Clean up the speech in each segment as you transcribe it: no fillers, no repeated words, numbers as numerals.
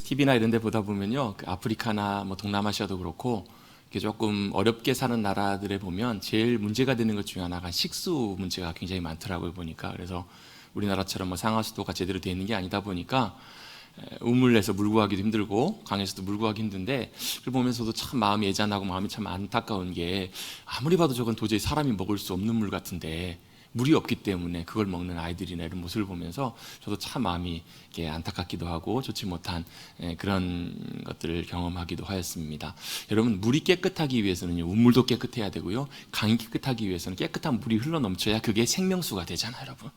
TV나 이런 데 보다 보면요, 그 아프리카나 뭐 동남아시아도 그렇고 이렇게 조금 어렵게 사는 나라들에 보면 제일 문제가 되는 것 중에 하나가 식수 문제가 굉장히 많더라고요, 보니까. 그래서 우리나라처럼 뭐 상하수도가 제대로 되어 있는 게 아니다 보니까 우물에서 물 구하기도 힘들고 강에서도 물 구하기 힘든데, 그걸 보면서도 참 마음이 애잔하고 마음이 참 안타까운 게, 아무리 봐도 저건 도저히 사람이 먹을 수 없는 물 같은데 물이 없기 때문에 그걸 먹는 아이들이나 이런 모습을 보면서 저도 참 마음이 안타깝기도 하고 좋지 못한 그런 것들을 경험하기도 하였습니다. 여러분, 물이 깨끗하기 위해서는요, 우물도 깨끗해야 되고요, 강이 깨끗하기 위해서는 깨끗한 물이 흘러 넘쳐야 그게 생명수가 되잖아요, 여러분.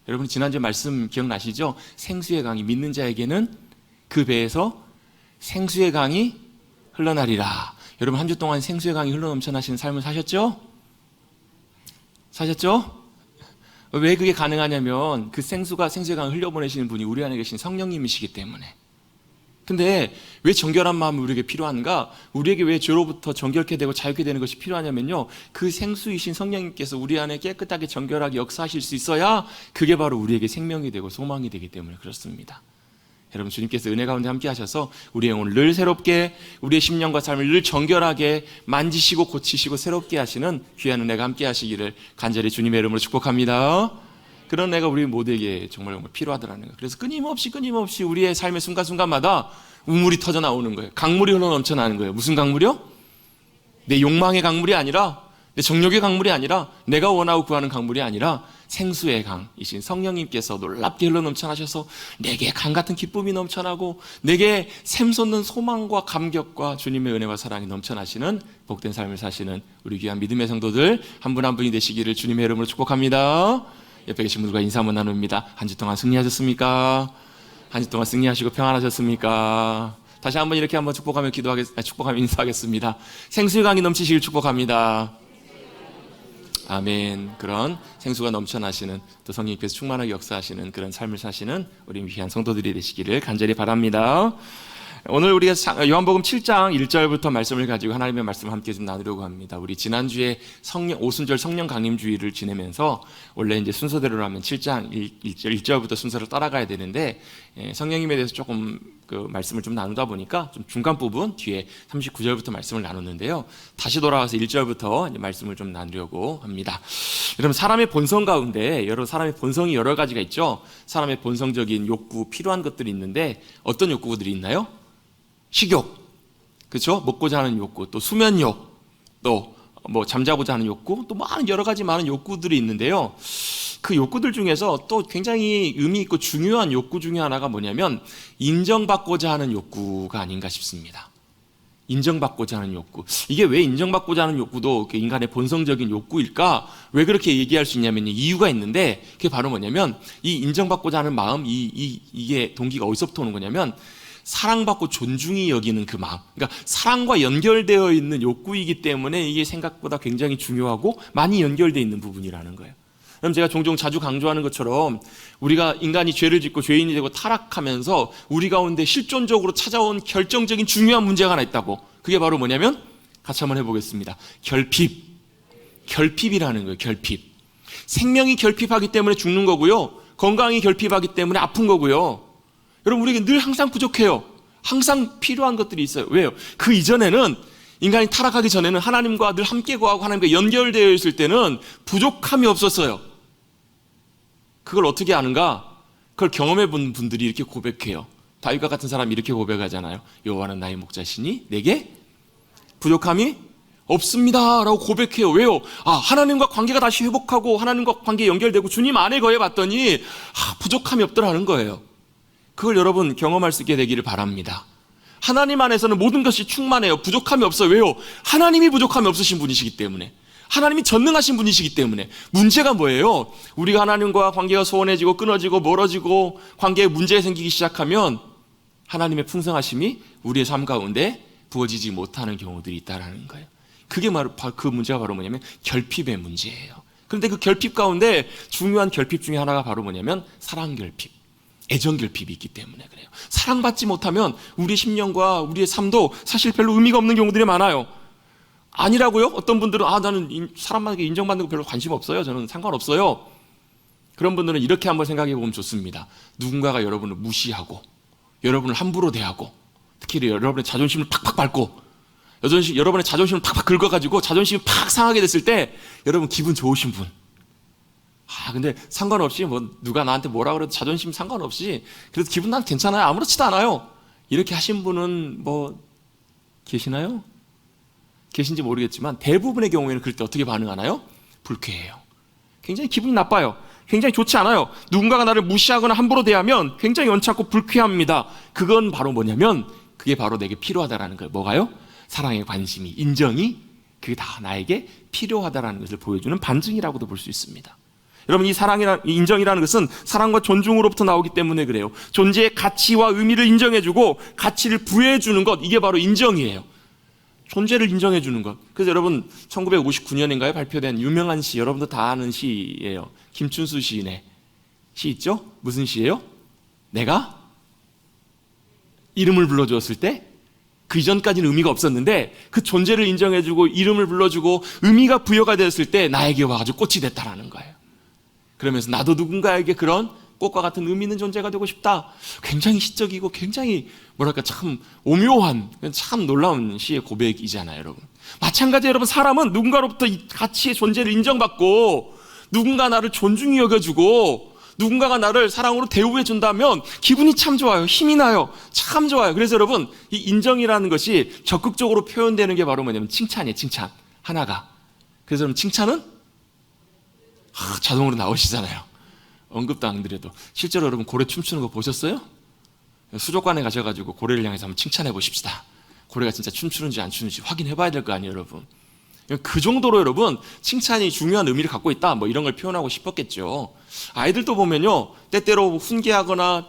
여러분, 지난주 말씀 기억나시죠? 생수의 강이 믿는 자에게는 그 배에서 생수의 강이 흘러나리라. 여러분, 한 주 동안 생수의 강이 흘러 넘쳐나시는 삶을 사셨죠? 사셨죠? 왜 그게 가능하냐면 그 생수의 강을 흘려보내시는 분이 우리 안에 계신 성령님이시기 때문에. 근데 왜 정결한 마음이 우리에게 필요한가? 우리에게 왜 죄로부터 정결케 되고 자유케 되는 것이 필요하냐면요, 그 생수이신 성령님께서 우리 안에 깨끗하게 정결하게 역사하실 수 있어야 그게 바로 우리에게 생명이 되고 소망이 되기 때문에 그렇습니다. 여러분, 주님께서 은혜 가운데 함께 하셔서 우리의 영혼을 늘 새롭게, 우리의 심령과 삶을 늘 정결하게 만지시고 고치시고 새롭게 하시는 귀한 은혜가 함께 하시기를 간절히 주님의 이름으로 축복합니다. 그런 은혜가 우리 모두에게 정말 필요하더라는 거예요. 그래서 끊임없이 우리의 삶의 순간순간마다 우물이 터져 나오는 거예요. 강물이 흘러 넘쳐나는 거예요. 무슨 강물이요? 내 욕망의 강물이 아니라, 내 정욕의 강물이 아니라, 내가 원하고 구하는 강물이 아니라 생수의 강이신 성령님께서 놀랍게 흘러 넘쳐나셔서 내게 강같은 기쁨이 넘쳐나고 내게 샘솟는 소망과 감격과 주님의 은혜와 사랑이 넘쳐나시는 복된 삶을 사시는 우리 귀한 믿음의 성도들 한 분 한 분이 되시기를 주님의 이름으로 축복합니다. 옆에 계신 분들과 인사 한번 나눕니다. 한 주 동안 승리하셨습니까? 한 주 동안 승리하시고 평안하셨습니까? 다시 한번 이렇게 한번 축복하며 인사하겠습니다. 생수의 강이 넘치시길 축복합니다. 아멘. 그런 생수가 넘쳐나시는, 또 성령님께서 충만하게 역사하시는 그런 삶을 사시는 우리 귀한 성도들이 되시기를 간절히 바랍니다. 오늘 우리가 요한복음 7장 1절부터 말씀을 가지고 하나님의 말씀을 함께 좀 나누려고 합니다. 우리 지난주에 오순절 성령 강림주의를 지내면서 원래 이제 순서대로라면 7장 1절부터 순서를 따라가야 되는데, 성령님에 대해서 조금 그 말씀을 좀 나누다 보니까 좀 중간 부분 뒤에 39절부터 말씀을 나눴는데요, 다시 돌아와서 1절부터 말씀을 좀 나누려고 합니다. 여러분, 사람의 본성 가운데 사람의 본성이 여러 가지가 있죠. 사람의 본성적인 욕구, 필요한 것들이 있는데 어떤 욕구들이 있나요? 식욕, 그렇죠? 먹고자 하는 욕구, 또 수면욕, 또 뭐 잠자고자 하는 욕구, 또 여러 가지 많은 욕구들이 있는데요, 그 욕구들 중에서 또 굉장히 의미 있고 중요한 욕구 중에 하나가 뭐냐면 인정받고자 하는 욕구가 아닌가 싶습니다. 인정받고자 하는 욕구. 이게 왜 인정받고자 하는 욕구도 인간의 본성적인 욕구일까? 왜 그렇게 얘기할 수 있냐면 이유가 있는데, 그게 바로 뭐냐면 이 인정받고자 하는 마음, 이게 동기가 어디서부터 오는 거냐면 사랑받고 존중이 여기는 그 마음, 그러니까 사랑과 연결되어 있는 욕구이기 때문에 이게 생각보다 굉장히 중요하고 많이 연결되어 있는 부분이라는 거예요. 그럼 제가 종종 자주 강조하는 것처럼 우리가 인간이 죄를 짓고 죄인이 되고 타락하면서 우리 가운데 실존적으로 찾아온 결정적인 중요한 문제가 하나 있다고. 그게 바로 뭐냐면 같이 한번 해보겠습니다. 결핍이라는 거예요. 결핍. 생명이 결핍하기 때문에 죽는 거고요, 건강이 결핍하기 때문에 아픈 거고요. 여러분, 우리에게 늘 항상 부족해요. 항상 필요한 것들이 있어요. 왜요? 그 이전에는, 인간이 타락하기 전에는 하나님과 늘 함께 거하고 하나님과 연결되어 있을 때는 부족함이 없었어요. 그걸 어떻게 아는가? 그걸 경험해 본 분들이 이렇게 고백해요. 다윗과 같은 사람이 이렇게 고백하잖아요. 여호와는 나의 목자시니 내게 부족함이 없습니다 라고 고백해요. 왜요? 하나님과 관계가 다시 회복하고 하나님과 관계에 연결되고 주님 안에 거해 봤더니 부족함이 없더라는 거예요. 그걸 여러분 경험할 수 있게 되기를 바랍니다. 하나님 안에서는 모든 것이 충만해요. 부족함이 없어요. 왜요? 하나님이 부족함이 없으신 분이시기 때문에, 하나님이 전능하신 분이시기 때문에. 문제가 뭐예요? 우리가 하나님과 관계가 소원해지고 끊어지고 멀어지고 관계에 문제가 생기기 시작하면 하나님의 풍성하심이 우리의 삶 가운데 부어지지 못하는 경우들이 있다는 거예요. 그게 바로 그 문제가 바로 뭐냐면 결핍의 문제예요. 그런데 그 결핍 가운데 중요한 결핍 중에 하나가 바로 뭐냐면 사랑 결핍, 애정 결핍이 있기 때문에 그래요. 사랑받지 못하면 우리의 심령과 우리의 삶도 사실 별로 의미가 없는 경우들이 많아요. 아니라고요? 어떤 분들은 나는 사람에게 인정받는 거 별로 관심 없어요. 저는 상관없어요. 그런 분들은 이렇게 한번 생각해 보면 좋습니다. 누군가가 여러분을 무시하고 여러분을 함부로 대하고, 특히 여러분의 자존심을 팍팍 밟고, 여러분의 자존심을 팍팍 긁어가지고 자존심이 팍 상하게 됐을 때 여러분 기분 좋으신 분, 근데 상관없이 누가 나한테 뭐라 그래도 자존심 상관없이 그래도 기분 난 괜찮아요, 아무렇지도 않아요, 이렇게 하신 분은 계시나요? 계신지 모르겠지만 대부분의 경우에는 그럴 때 어떻게 반응하나요? 불쾌해요. 굉장히 기분이 나빠요. 굉장히 좋지 않아요. 누군가가 나를 무시하거나 함부로 대하면 굉장히 연착고 불쾌합니다. 그건 바로 뭐냐면 그게 바로 내게 필요하다라는 거예요. 뭐가요? 사랑의 관심이, 인정이, 그게 다 나에게 필요하다라는 것을 보여주는 반증이라고도 볼 수 있습니다. 여러분, 이 인정이라는 것은 사랑과 존중으로부터 나오기 때문에 그래요. 존재의 가치와 의미를 인정해주고 가치를 부여해주는 것, 이게 바로 인정이에요. 존재를 인정해주는 것. 그래서 여러분 1959년인가에 발표된 유명한 시, 여러분도 다 아는 시예요. 김춘수 시인의 시 있죠? 무슨 시예요? 내가 이름을 불러주었을 때 그 이전까지는 의미가 없었는데 그 존재를 인정해주고 이름을 불러주고 의미가 부여가 되었을 때 나에게 와가지고 꽃이 됐다라는 거예요. 그러면서 나도 누군가에게 그런 꽃과 같은 의미 있는 존재가 되고 싶다. 굉장히 시적이고 굉장히 참 오묘한, 참 놀라운 시의 고백이잖아요, 여러분. 마찬가지 여러분, 사람은 누군가로부터 이 가치의 존재를 인정받고 누군가 나를 존중히 여겨주고 누군가가 나를 사랑으로 대우해 준다면 기분이 참 좋아요. 힘이 나요. 참 좋아요. 그래서 여러분, 이 인정이라는 것이 적극적으로 표현되는 게 바로 뭐냐면 칭찬이에요. 칭찬 하나가. 그래서 여러분, 칭찬은 자동으로 나오시잖아요. 언급도 안 드려도. 실제로 여러분 고래 춤추는 거 보셨어요? 수족관에 가셔가지고 고래를 향해서 한번 칭찬해 보십시다. 고래가 진짜 춤추는지 안 추는지 확인해 봐야 될 거 아니에요, 여러분. 그 정도로 여러분 칭찬이 중요한 의미를 갖고 있다, 이런 걸 표현하고 싶었겠죠. 아이들도 보면요, 때때로 훈계하거나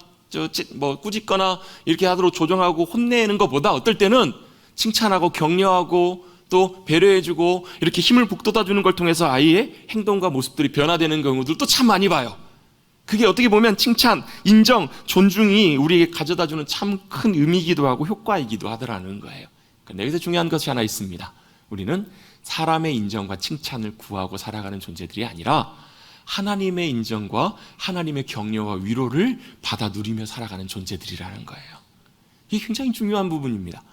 꾸짖거나 이렇게 하도록 조정하고 혼내는 것보다 어떨 때는 칭찬하고 격려하고 또 배려해주고 이렇게 힘을 북돋아주는 걸 통해서 아이의 행동과 모습들이 변화되는 경우들도 참 많이 봐요. 그게 어떻게 보면 칭찬, 인정, 존중이 우리에게 가져다주는 참 큰 의미이기도 하고 효과이기도 하더라는 거예요. 그런데 여기서 중요한 것이 하나 있습니다. 우리는 사람의 인정과 칭찬을 구하고 살아가는 존재들이 아니라 하나님의 인정과 하나님의 격려와 위로를 받아 누리며 살아가는 존재들이라는 거예요. 이게 굉장히 중요한 부분입니다.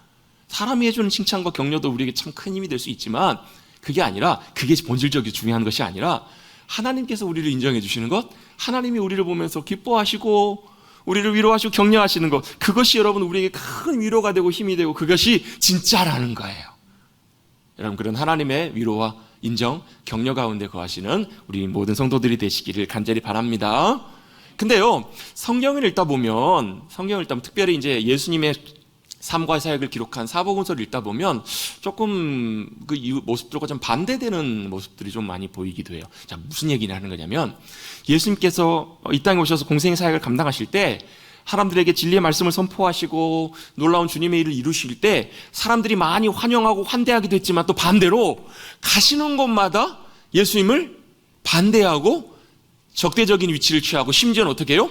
사람이 해주는 칭찬과 격려도 우리에게 참 큰 힘이 될 수 있지만 그게 아니라, 그게 본질적으로 중요한 것이 아니라 하나님께서 우리를 인정해 주시는 것, 하나님이 우리를 보면서 기뻐하시고 우리를 위로하시고 격려하시는 것, 그것이 여러분 우리에게 큰 위로가 되고 힘이 되고 그것이 진짜라는 거예요. 여러분, 그런 하나님의 위로와 인정, 격려 가운데 거하시는 우리 모든 성도들이 되시기를 간절히 바랍니다. 근데요, 성경을 읽다 보면 특별히 이제 예수님의 삶과 사역을 기록한 사복음서를 읽다 보면 조금 그 모습들과 좀 반대되는 모습들이 좀 많이 보이기도 해요. 자, 무슨 얘기를 하는 거냐면, 예수님께서 이 땅에 오셔서 공생의 사역을 감당하실 때 사람들에게 진리의 말씀을 선포하시고 놀라운 주님의 일을 이루실 때 사람들이 많이 환영하고 환대하기도 했지만 또 반대로 가시는 곳마다 예수님을 반대하고 적대적인 위치를 취하고 심지어는 어떻게 해요?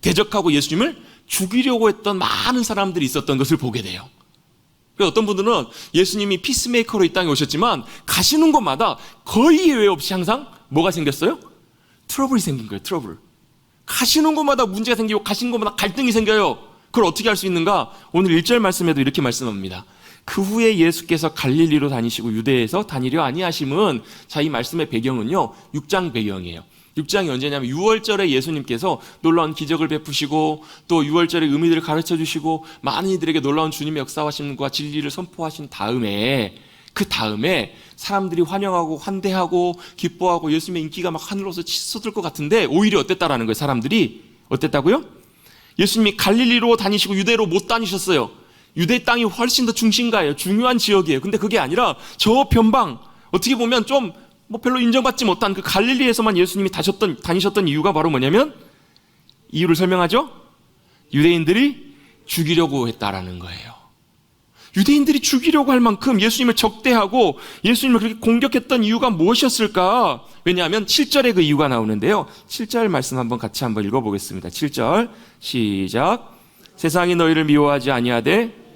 대적하고 예수님을 죽이려고 했던 많은 사람들이 있었던 것을 보게 돼요. 그래서 어떤 분들은 예수님이 피스메이커로 이 땅에 오셨지만 가시는 곳마다 거의 예외 없이 항상 뭐가 생겼어요? 트러블이 생긴 거예요. 트러블. 가시는 곳마다 문제가 생기고 가시는 곳마다 갈등이 생겨요. 그걸 어떻게 할 수 있는가? 오늘 1절 말씀에도 이렇게 말씀합니다. 그 후에 예수께서 갈릴리로 다니시고 유대에서 다니려 아니하심은, 자, 이 말씀의 배경은요 6장 배경이에요. 6장이 언제냐면 6월절에 예수님께서 놀라운 기적을 베푸시고 또 6월절의 의미들을 가르쳐 주시고 많은 이들에게 놀라운 주님의 역사하심과 진리를 선포하신 다음에, 그 다음에 사람들이 환영하고 환대하고 기뻐하고 예수님의 인기가 막 하늘로서 치솟을 것 같은데 오히려 어땠다라는 거예요. 사람들이 어땠다고요? 예수님이 갈릴리로 다니시고 유대로 못 다니셨어요. 유대 땅이 훨씬 더 중심가예요. 중요한 지역이에요. 근데 그게 아니라 저 변방, 어떻게 보면 좀 별로 인정받지 못한 그 갈릴리에서만 예수님이 다니셨던 이유가 바로 뭐냐면, 이유를 설명하죠? 유대인들이 죽이려고 했다라는 거예요. 유대인들이 죽이려고 할 만큼 예수님을 적대하고 예수님을 그렇게 공격했던 이유가 무엇이었을까? 왜냐하면 7절에 그 이유가 나오는데요. 7절 말씀 같이 한번 읽어보겠습니다. 7절 시작. 세상이 너희를 미워하지 아니하되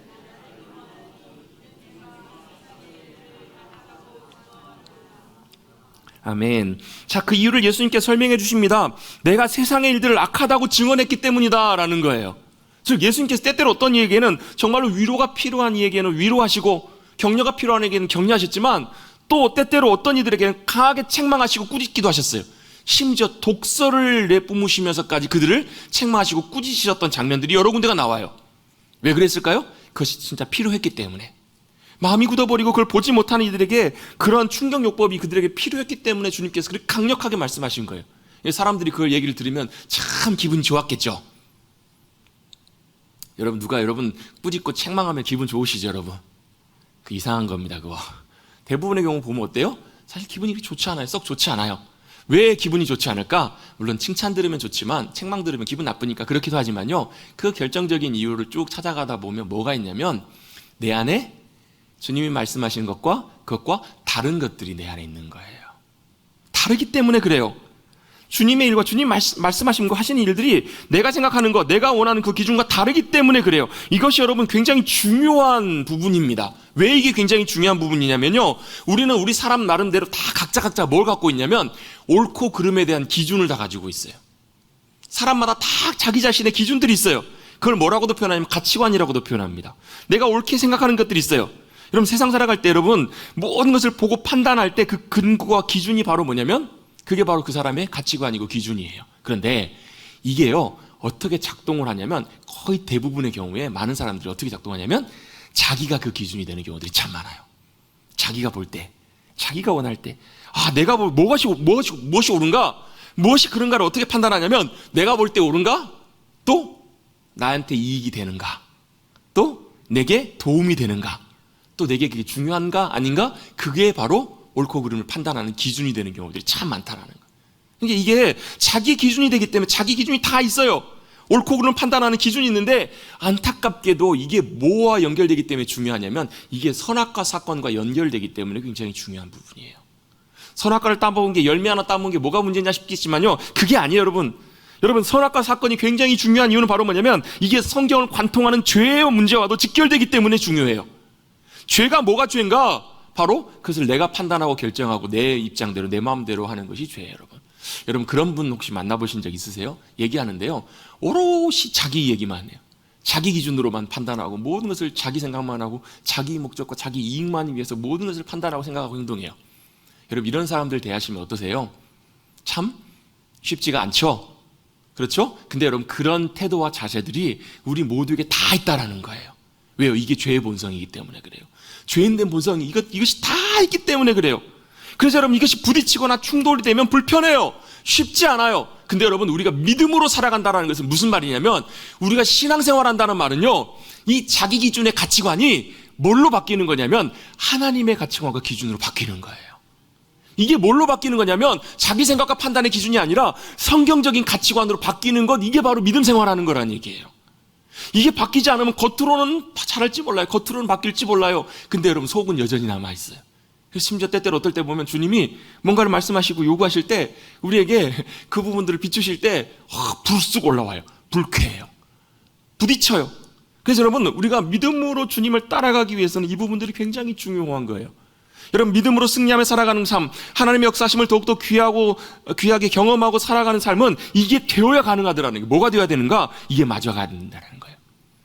아멘. 자, 그 이유를 예수님께 설명해 주십니다. 내가 세상의 일들을 악하다고 증언했기 때문이다 라는 거예요. 즉 예수님께서 때때로 어떤 이에게는 정말로 위로가 필요한 이에게는 위로하시고 격려가 필요한 이에게는 격려하셨지만 또 때때로 어떤 이들에게는 강하게 책망하시고 꾸짖기도 하셨어요. 심지어 독서를 내뿜으시면서까지 그들을 책망하시고 꾸짖으셨던 장면들이 여러 군데가 나와요. 왜 그랬을까요? 그것이 진짜 필요했기 때문에. 마음이 굳어버리고 그걸 보지 못하는 이들에게 그러한 충격요법이 그들에게 필요했기 때문에 주님께서 그렇게 강력하게 말씀하신 거예요. 사람들이 그걸 얘기를 들으면 참 기분이 좋았겠죠. 여러분, 누가 여러분 꾸짖고 책망하면 기분 좋으시죠, 여러분? 그 이상한 겁니다, 그거. 대부분의 경우 보면 어때요? 사실 기분이 좋지 않아요. 썩 좋지 않아요. 왜 기분이 좋지 않을까? 물론 칭찬 들으면 좋지만 책망 들으면 기분 나쁘니까 그렇기도 하지만요, 그 결정적인 이유를 쭉 찾아가다 보면 뭐가 있냐면 내 안에 주님이 말씀하시는 것과 그것과 다른 것들이 내 안에 있는 거예요. 다르기 때문에 그래요. 주님의 일과 주님 말씀하신 거 하시는 일들이 내가 생각하는 것, 내가 원하는 그 기준과 다르기 때문에 그래요. 이것이 여러분 굉장히 중요한 부분입니다. 왜 이게 굉장히 중요한 부분이냐면요, 우리는 우리 사람 나름대로 다 각자 뭘 갖고 있냐면 옳고 그름에 대한 기준을 다 가지고 있어요. 사람마다 다 자기 자신의 기준들이 있어요. 그걸 뭐라고도 표현하냐면 가치관이라고도 표현합니다. 내가 옳게 생각하는 것들이 있어요. 여러분, 세상 살아갈 때 여러분 모든 것을 보고 판단할 때 그 근거와 기준이 바로 뭐냐면 그게 바로 그 사람의 가치관이고 기준이에요. 그런데 이게요, 어떻게 작동을 하냐면 거의 대부분의 경우에 많은 사람들이 어떻게 작동하냐면 자기가 그 기준이 되는 경우들이 참 많아요. 자기가 볼 때, 자기가 원할 때, 내가 무엇이 옳은가, 무엇이 그런가를 어떻게 판단하냐면 내가 볼 때 옳은가, 또 나한테 이익이 되는가, 또 내게 도움이 되는가, 또 내게 그게 중요한가 아닌가, 그게 바로 옳고 그름을 판단하는 기준이 되는 경우들이 참 많다라는 거예요. 그러니까 이게 자기 기준이 되기 때문에 자기 기준이 다 있어요. 옳고 그름을 판단하는 기준이 있는데 안타깝게도 이게 뭐와 연결되기 때문에 중요하냐면 이게 선악과 사건과 연결되기 때문에 굉장히 중요한 부분이에요. 선악과를 따먹은 게 열매 하나 따먹은 게 뭐가 문제냐 싶겠지만요, 그게 아니에요. 여러분, 선악과 사건이 굉장히 중요한 이유는 바로 뭐냐면 이게 성경을 관통하는 죄의 문제와도 직결되기 때문에 중요해요. 죄가 뭐가 죄인가? 바로 그것을 내가 판단하고 결정하고 내 입장대로 내 마음대로 하는 것이 죄예요. 여러분 그런 분 혹시 만나보신 적 있으세요? 얘기하는데요, 오롯이 자기 얘기만 해요. 자기 기준으로만 판단하고 모든 것을 자기 생각만 하고 자기 목적과 자기 이익만 위해서 모든 것을 판단하고 생각하고 행동해요. 여러분 이런 사람들 대하시면 어떠세요? 참 쉽지가 않죠? 그렇죠? 근데 여러분 그런 태도와 자세들이 우리 모두에게 다 있다라는 거예요. 왜요? 이게 죄의 본성이기 때문에 그래요. 죄인된 본성이 이것이 다 있기 때문에 그래요. 그래서 여러분 이것이 부딪히거나 충돌이 되면 불편해요. 쉽지 않아요. 근데 여러분 우리가 믿음으로 살아간다는 것은 무슨 말이냐면 우리가 신앙생활한다는 말은요, 이 자기 기준의 가치관이 뭘로 바뀌는 거냐면 하나님의 가치관과 기준으로 바뀌는 거예요. 이게 뭘로 바뀌는 거냐면 자기 생각과 판단의 기준이 아니라 성경적인 가치관으로 바뀌는 것, 이게 바로 믿음 생활하는 거라는 얘기예요. 이게 바뀌지 않으면 겉으로는 잘할지 몰라요. 겉으로는 바뀔지 몰라요. 근데 여러분 속은 여전히 남아있어요. 심지어 때때로 어떨 때 보면 주님이 뭔가를 말씀하시고 요구하실 때 우리에게 그 부분들을 비추실 때 불쑥 올라와요. 불쾌해요. 부딪혀요. 그래서 여러분 우리가 믿음으로 주님을 따라가기 위해서는 이 부분들이 굉장히 중요한 거예요. 여러분 믿음으로 승리하며 살아가는 삶, 하나님의 역사심을 더욱더 귀하게 경험하고 살아가는 삶은 이게 되어야 가능하더라는 게, 뭐가 되어야 되는가? 이게 맞아가야 된다는 거예요.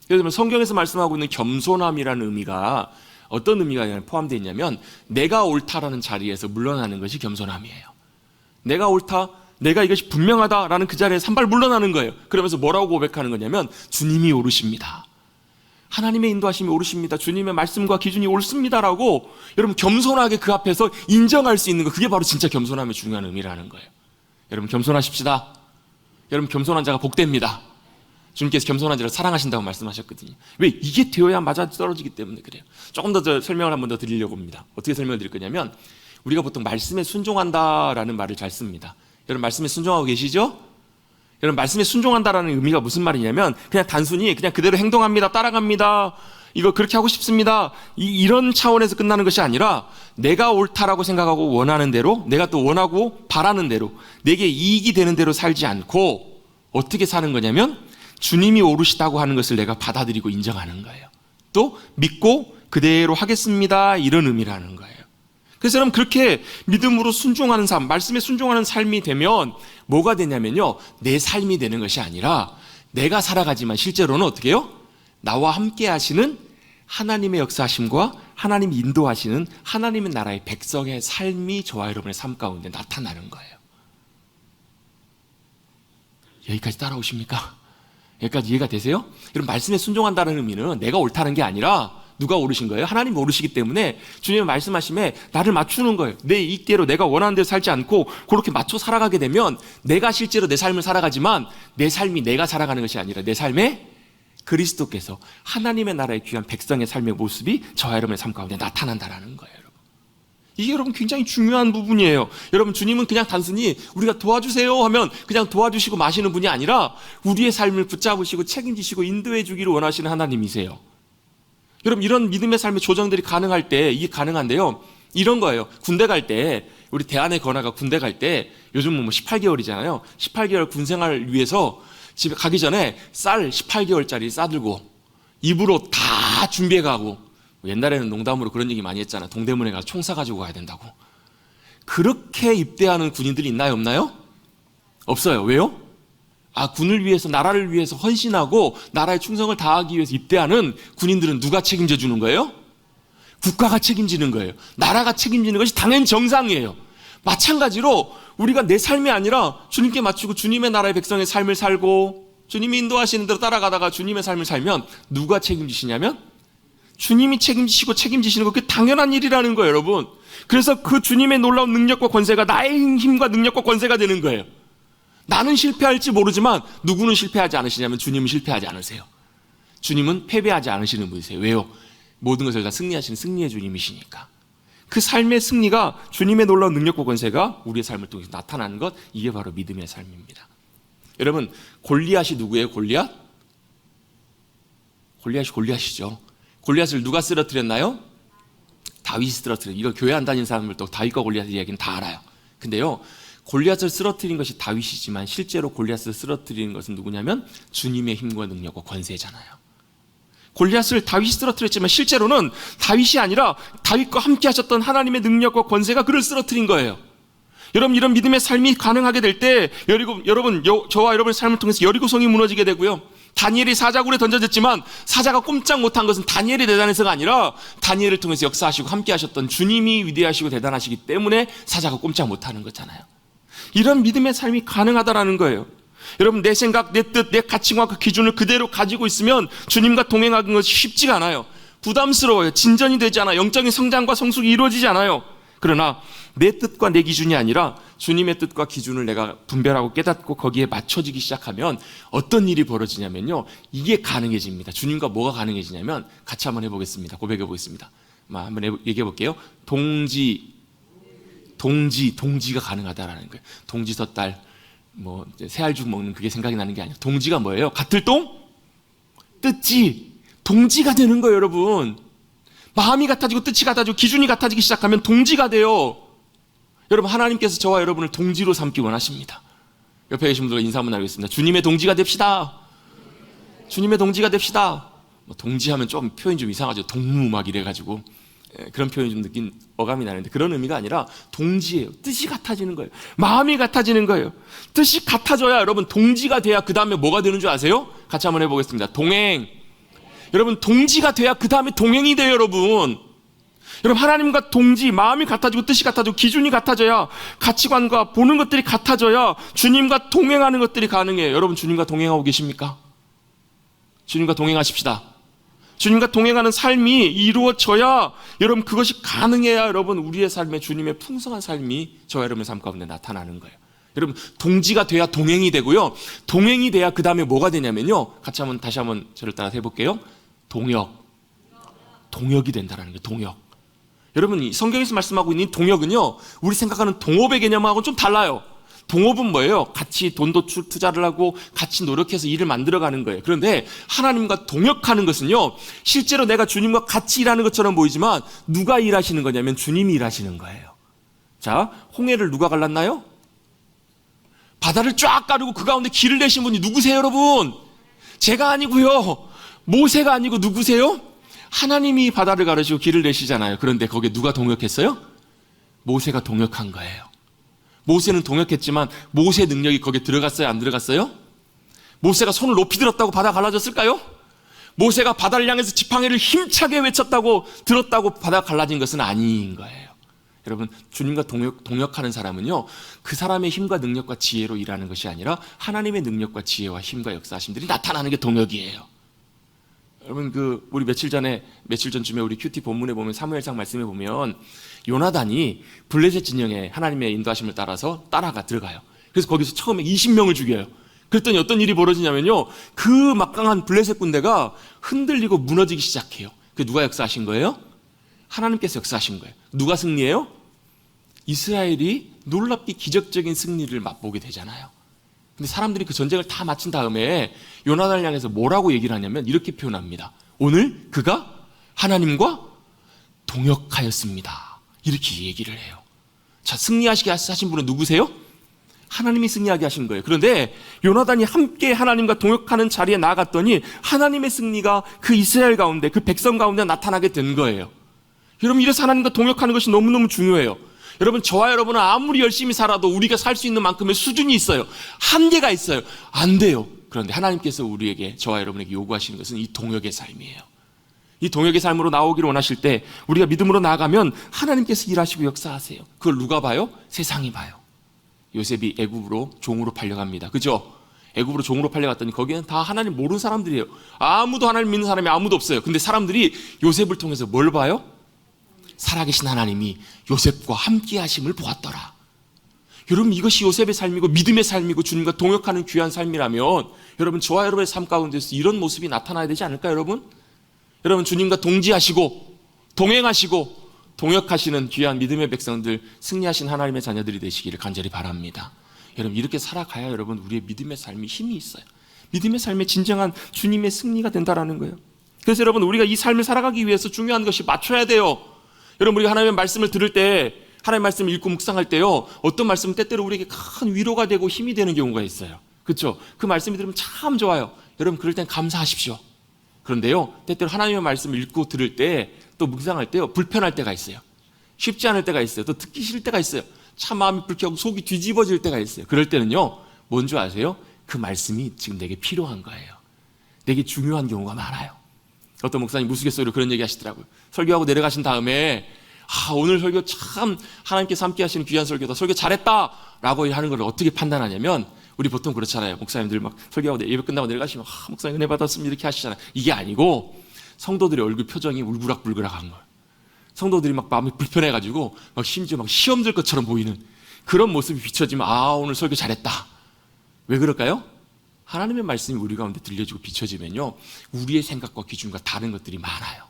예를 들면 성경에서 말씀하고 있는 겸손함이라는 의미가 어떤 의미가 포함되어 있냐면 내가 옳다라는 자리에서 물러나는 것이 겸손함이에요. 내가 옳다, 내가 이것이 분명하다라는 그 자리에서 한 발 물러나는 거예요. 그러면서 뭐라고 고백하는 거냐면 주님이 옳으십니다. 하나님의 인도하심이 옳으십니다. 주님의 말씀과 기준이 옳습니다라고 여러분 겸손하게 그 앞에서 인정할 수 있는 거, 그게 바로 진짜 겸손함의 중요한 의미라는 거예요. 여러분 겸손하십시다. 여러분 겸손한 자가 복됩니다. 주님께서 겸손한 자를 사랑하신다고 말씀하셨거든요. 왜? 이게 되어야 맞아떨어지기 때문에 그래요. 조금 더 설명을 한 번 더 드리려고 합니다. 어떻게 설명을 드릴 거냐면 우리가 보통 말씀에 순종한다라는 말을 잘 씁니다. 여러분 말씀에 순종하고 계시죠? 여러분 말씀에 순종한다라는 의미가 무슨 말이냐면 그냥 단순히 그냥 그대로 행동합니다, 따라갑니다, 이거 그렇게 하고 싶습니다, 이런 차원에서 끝나는 것이 아니라 내가 옳다라고 생각하고 원하는 대로, 내가 또 원하고 바라는 대로, 내게 이익이 되는 대로 살지 않고 어떻게 사는 거냐면 주님이 옳으시다고 하는 것을 내가 받아들이고 인정하는 거예요. 또 믿고 그대로 하겠습니다, 이런 의미라는 거예요. 그래서 여러분 그렇게 믿음으로 순종하는 삶, 말씀에 순종하는 삶이 되면 뭐가 되냐면요, 내 삶이 되는 것이 아니라 내가 살아가지만 실제로는 어떻게 해요? 나와 함께 하시는 하나님의 역사하심과 하나님이 인도하시는 하나님의 나라의 백성의 삶이 저와 여러분의 삶 가운데 나타나는 거예요. 여기까지 따라오십니까? 여기까지 이해가 되세요? 여러분, 말씀에 순종한다는 의미는 내가 옳다는 게 아니라 누가 오르신 거예요? 하나님이 오르시기 때문에 주님의 말씀하심에 나를 맞추는 거예요. 내 이익대로 내가 원하는 대로 살지 않고 그렇게 맞춰 살아가게 되면 내가 실제로 내 삶을 살아가지만 내 삶이 내가 살아가는 것이 아니라 내 삶에 그리스도께서 하나님의 나라의 귀한 백성의 삶의 모습이 저와 여러분의 삶 가운데 나타난다는 거예요. 여러분, 이게 여러분 굉장히 중요한 부분이에요. 여러분, 주님은 그냥 단순히 우리가 도와주세요 하면 그냥 도와주시고 마시는 분이 아니라 우리의 삶을 붙잡으시고 책임지시고 인도해 주기를 원하시는 하나님이세요. 여러분, 이런 믿음의 삶의 조정들이 가능할 때 이게 가능한데요, 이런 거예요. 군대 갈 때, 우리 대안의 권하가 군대 갈 때 요즘은 뭐 18개월이잖아요 18개월 군생활을 위해서 집에 가기 전에 쌀 18개월짜리 싸들고 입으로 다 준비해 가고, 옛날에는 농담으로 그런 얘기 많이 했잖아. 동대문에 가서 총 쏴가지고 가야 된다고. 그렇게 입대하는 군인들이 있나요, 없나요? 없어요. 왜요? 군을 위해서, 나라를 위해서 헌신하고 나라의 충성을 다하기 위해서 입대하는 군인들은 누가 책임져 주는 거예요? 국가가 책임지는 거예요. 나라가 책임지는 것이 당연히 정상이에요. 마찬가지로 우리가 내 삶이 아니라 주님께 맞추고 주님의 나라의 백성의 삶을 살고 주님이 인도하시는 대로 따라가다가 주님의 삶을 살면 누가 책임지시냐면 주님이 책임지시고 책임지시는 거, 그게 당연한 일이라는 거예요, 여러분. 그래서 그 주님의 놀라운 능력과 권세가 나의 힘과 능력과 권세가 되는 거예요. 나는 실패할지 모르지만 누구는 실패하지 않으시냐면 주님은 실패하지 않으세요. 주님은 패배하지 않으시는 분이세요. 왜요? 모든 것을 다 승리하시는 승리의 주님이시니까. 그 삶의 승리가, 주님의 놀라운 능력과 권세가 우리의 삶을 통해서 나타나는 것, 이게 바로 믿음의 삶입니다. 여러분, 골리앗이 누구예요? 골리앗이 골리앗이죠. 골리앗을 누가 쓰러뜨렸나요? 다윗이 쓰러뜨렸어요. 이거 교회 안 다니는 사람들도 다윗과 골리앗의 이야기는 다 알아요. 근데요, 골리앗을 쓰러뜨린 것이 다윗이지만 실제로 골리앗을 쓰러뜨리는 것은 누구냐면 주님의 힘과 능력과 권세잖아요. 골리앗을 다윗이 쓰러뜨렸지만 실제로는 다윗이 아니라 다윗과 함께 하셨던 하나님의 능력과 권세가 그를 쓰러뜨린 거예요. 여러분, 이런 믿음의 삶이 가능하게 될 때 저와 여러분의 삶을 통해서 여리고성이 무너지게 되고요, 다니엘이 사자굴에 던져졌지만 사자가 꼼짝 못한 것은 다니엘이 대단해서가 아니라 다니엘을 통해서 역사하시고 함께 하셨던 주님이 위대하시고 대단하시기 때문에 사자가 꼼짝 못하는 거잖아요. 이런 믿음의 삶이 가능하다라는 거예요. 여러분, 내 생각, 내 뜻, 내 가치관, 그 기준을 그대로 가지고 있으면 주님과 동행하는 것이 쉽지가 않아요. 부담스러워요. 진전이 되지 않아요. 영적인 성장과 성숙이 이루어지지 않아요. 그러나 내 뜻과 내 기준이 아니라 주님의 뜻과 기준을 내가 분별하고 깨닫고 거기에 맞춰지기 시작하면 어떤 일이 벌어지냐면요, 이게 가능해집니다. 주님과 뭐가 가능해지냐면, 같이 한번 해보겠습니다. 고백해 보겠습니다. 한번 얘기해 볼게요. 동지가 가능하다라는 거예요. 동지 섣달, 새알죽 먹는 그게 생각이 나는 게 아니라, 동지가 뭐예요? 같을 동? 뜻지. 동지가 되는 거예요, 여러분. 마음이 같아지고 뜻이 같아지고 기준이 같아지기 시작하면 동지가 돼요. 여러분, 하나님께서 저와 여러분을 동지로 삼기 원하십니다. 옆에 계신 분들과 인사 한번 나누겠습니다. 주님의 동지가 됩시다. 주님의 동지가 됩시다. 동지하면 좀 표현이 좀 이상하죠. 동무 막 이래가지고 그런 표현이 좀 느낀 어감이 나는데, 그런 의미가 아니라 동지예요. 뜻이 같아지는 거예요. 마음이 같아지는 거예요. 뜻이 같아져야 여러분 동지가 돼야 그 다음에 뭐가 되는 줄 아세요? 같이 한번 해보겠습니다. 동행. 여러분, 동지가 돼야 그 다음에 동행이 돼요, 여러분. 여러분, 하나님과 동지, 마음이 같아지고 뜻이 같아지고 기준이 같아져야, 가치관과 보는 것들이 같아져야 주님과 동행하는 것들이 가능해요. 여러분, 주님과 동행하고 계십니까? 주님과 동행하십시다. 주님과 동행하는 삶이 이루어져야, 여러분, 그것이 가능해야 여러분 우리의 삶에 주님의 풍성한 삶이 저와 여러분의 삶 가운데 나타나는 거예요. 여러분, 동지가 돼야 동행이 되고요, 동행이 돼야 그 다음에 뭐가 되냐면요, 다시 한번 저를 따라서 해볼게요. 동역이 된다는 거예요. 동역. 여러분, 성경에서 말씀하고 있는 동역은요, 우리 생각하는 동업의 개념하고는 좀 달라요. 동업은 뭐예요? 같이 돈도 투자를 하고 같이 노력해서 일을 만들어가는 거예요. 그런데 하나님과 동역하는 것은요, 실제로 내가 주님과 같이 일하는 것처럼 보이지만 누가 일하시는 거냐면 주님이 일하시는 거예요. 자, 홍해를 누가 갈랐나요? 바다를 쫙 가르고 그 가운데 길을 내신 분이 누구세요, 여러분? 제가 아니고요, 모세가 아니고 누구세요? 하나님이 바다를 가르시고 길을 내시잖아요. 그런데 거기에 누가 동역했어요? 모세가 동역한 거예요. 모세는 동역했지만 모세의 능력이 거기에 들어갔어요, 안 들어갔어요? 모세가 손을 높이 들었다고 바다가 갈라졌을까요? 모세가 바다를 향해서 지팡이를 힘차게 외쳤다고 들었다고 바다가 갈라진 것은 아닌 거예요. 여러분, 주님과 동역하는 사람은요, 그 사람의 힘과 능력과 지혜로 일하는 것이 아니라 하나님의 능력과 지혜와 힘과 역사하심들이 나타나는 게 동역이에요. 여러분, 우리 며칠 전쯤에 우리 큐티 본문에 보면, 사무엘상 말씀에 보면 요나단이 블레셋 진영에 하나님의 인도하심을 따라서 따라가 들어가요. 그래서 거기서 처음에 20명을 죽여요. 그랬더니 어떤 일이 벌어지냐면요, 그 막강한 블레셋 군대가 흔들리고 무너지기 시작해요. 그 누가 역사하신 거예요? 하나님께서 역사하신 거예요. 누가 승리해요? 이스라엘이 놀랍게 기적적인 승리를 맛보게 되잖아요. 근데 사람들이 그 전쟁을 다 마친 다음에 요나단을 향해서 뭐라고 얘기를 하냐면 이렇게 표현합니다. 오늘 그가 하나님과 동역하였습니다. 이렇게 얘기를 해요. 자, 승리하시게 하신 분은 누구세요? 하나님이 승리하게 하신 거예요. 그런데 요나단이 함께 하나님과 동역하는 자리에 나아갔더니 하나님의 승리가 그 이스라엘 가운데, 그 백성 가운데 나타나게 된 거예요. 여러분, 이래서 하나님과 동역하는 것이 너무너무 중요해요. 여러분, 저와 여러분은 아무리 열심히 살아도 우리가 살 수 있는 만큼의 수준이 있어요. 한계가 있어요. 안 돼요. 그런데 하나님께서 우리에게, 저와 여러분에게 요구하시는 것은 이 동역의 삶이에요. 이 동역의 삶으로 나오기를 원하실 때 우리가 믿음으로 나아가면 하나님께서 일하시고 역사하세요. 그걸 누가 봐요? 세상이 봐요. 요셉이 애굽으로 종으로 팔려갑니다. 그죠? 애굽으로 종으로 팔려갔더니 거기는 다 하나님 모르는 사람들이에요. 아무도 하나님 믿는 사람이 아무도 없어요. 근데 사람들이 요셉을 통해서 뭘 봐요? 살아계신 하나님이 요셉과 함께 하심을 보았더라. 여러분, 이것이 요셉의 삶이고 믿음의 삶이고 주님과 동역하는 귀한 삶이라면 여러분, 저와 여러분의 삶 가운데서 이런 모습이 나타나야 되지 않을까요? 여러분, 주님과 동지하시고 동행하시고 동역하시는 귀한 믿음의 백성들, 승리하신 하나님의 자녀들이 되시기를 간절히 바랍니다. 여러분, 이렇게 살아가야 여러분, 우리의 믿음의 삶이 힘이 있어요. 믿음의 삶에 진정한 주님의 승리가 된다라는 거예요. 그래서 여러분, 우리가 이 삶을 살아가기 위해서 중요한 것이 맞춰야 돼요. 여러분, 우리가 하나님의 말씀을 들을 때, 하나님의 말씀을 읽고 묵상할 때요, 어떤 말씀은 때때로 우리에게 큰 위로가 되고 힘이 되는 경우가 있어요. 그렇죠? 그 말씀이 들으면 참 좋아요. 여러분, 그럴 땐 감사하십시오. 그런데요, 때때로 하나님의 말씀을 읽고 들을 때, 또 묵상할 때요, 불편할 때가 있어요. 쉽지 않을 때가 있어요. 또 듣기 싫을 때가 있어요. 참 마음이 불쾌하고 속이 뒤집어질 때가 있어요. 그럴 때는요, 뭔지 아세요? 그 말씀이 지금 내게 필요한 거예요. 내게 중요한 경우가 많아요. 어떤 목사님 우스갯소리로 그런 얘기 하시더라고요. 설교하고 내려가신 다음에, 오늘 설교 참 하나님께서 함께 하시는 귀한 설교다, 설교 잘했다 라고 하는 걸 어떻게 판단하냐면, 우리 보통 그렇잖아요. 목사님들 막 설교하고 예배 끝나고 내려가시면 목사님 은혜 받았습니다 이렇게 하시잖아요. 이게 아니고 성도들의 얼굴 표정이 울그락불그락한 거예요. 성도들이 막 마음이 불편해가지고 막 심지어 막 시험 들 것처럼 보이는 그런 모습이 비춰지면, 오늘 설교 잘했다. 왜 그럴까요? 하나님의 말씀이 우리 가운데 들려지고 비춰지면요, 우리의 생각과 기준과 다른 것들이 많아요.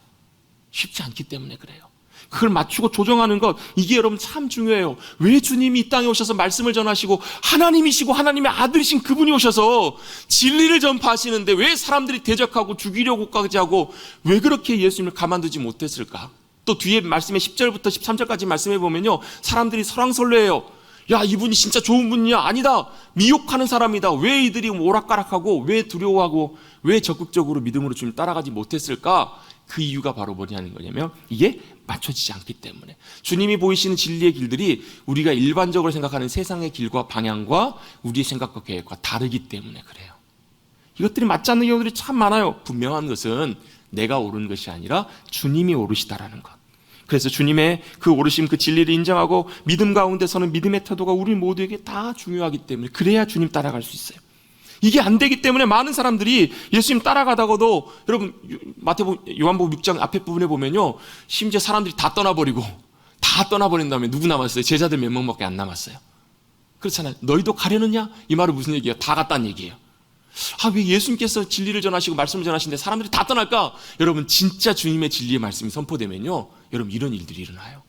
쉽지 않기 때문에 그래요. 그걸 맞추고 조정하는 것, 이게 여러분 참 중요해요. 왜 주님이 이 땅에 오셔서 말씀을 전하시고 하나님이시고 하나님의 아들이신 그분이 오셔서 진리를 전파하시는데 왜 사람들이 대적하고 죽이려고까지 하고 왜 그렇게 예수님을 가만두지 못했을까? 또 뒤에 말씀에 10절부터 13절까지 말씀해 보면요, 사람들이 설왕설래해요. 야, 이분이 진짜 좋은 분이야? 아니다. 미혹하는 사람이다. 왜 이들이 오락가락하고 왜 두려워하고 왜 적극적으로 믿음으로 주님 따라가지 못했을까? 그 이유가 바로 뭐냐는 거냐면, 이게 맞춰지지 않기 때문에. 주님이 보이시는 진리의 길들이 우리가 일반적으로 생각하는 세상의 길과 방향과 우리의 생각과 계획과 다르기 때문에 그래요. 이것들이 맞지 않는 경우들이 참 많아요. 분명한 것은 내가 옳은 것이 아니라 주님이 옳으시다라는 것. 그래서 주님의 그 오르심, 그 진리를 인정하고 믿음 가운데 서는 믿음의 태도가 우리 모두에게 다 중요하기 때문에, 그래야 주님 따라갈 수 있어요. 이게 안 되기 때문에 많은 사람들이 예수님 따라가다가도, 여러분 요한복음 6장 앞에 부분에 보면요, 심지어 사람들이 다 떠나버린 다음에 누구 남았어요? 제자들 몇 명밖에 안 남았어요. 그렇잖아요. 너희도 가려느냐? 이 말은 무슨 얘기예요? 다 갔다는 얘기예요. 왜 예수님께서 진리를 전하시고 말씀을 전하시는데 사람들이 다 떠날까? 여러분, 진짜 주님의 진리의 말씀이 선포되면요, 여러분 이런 일들이 일어나요.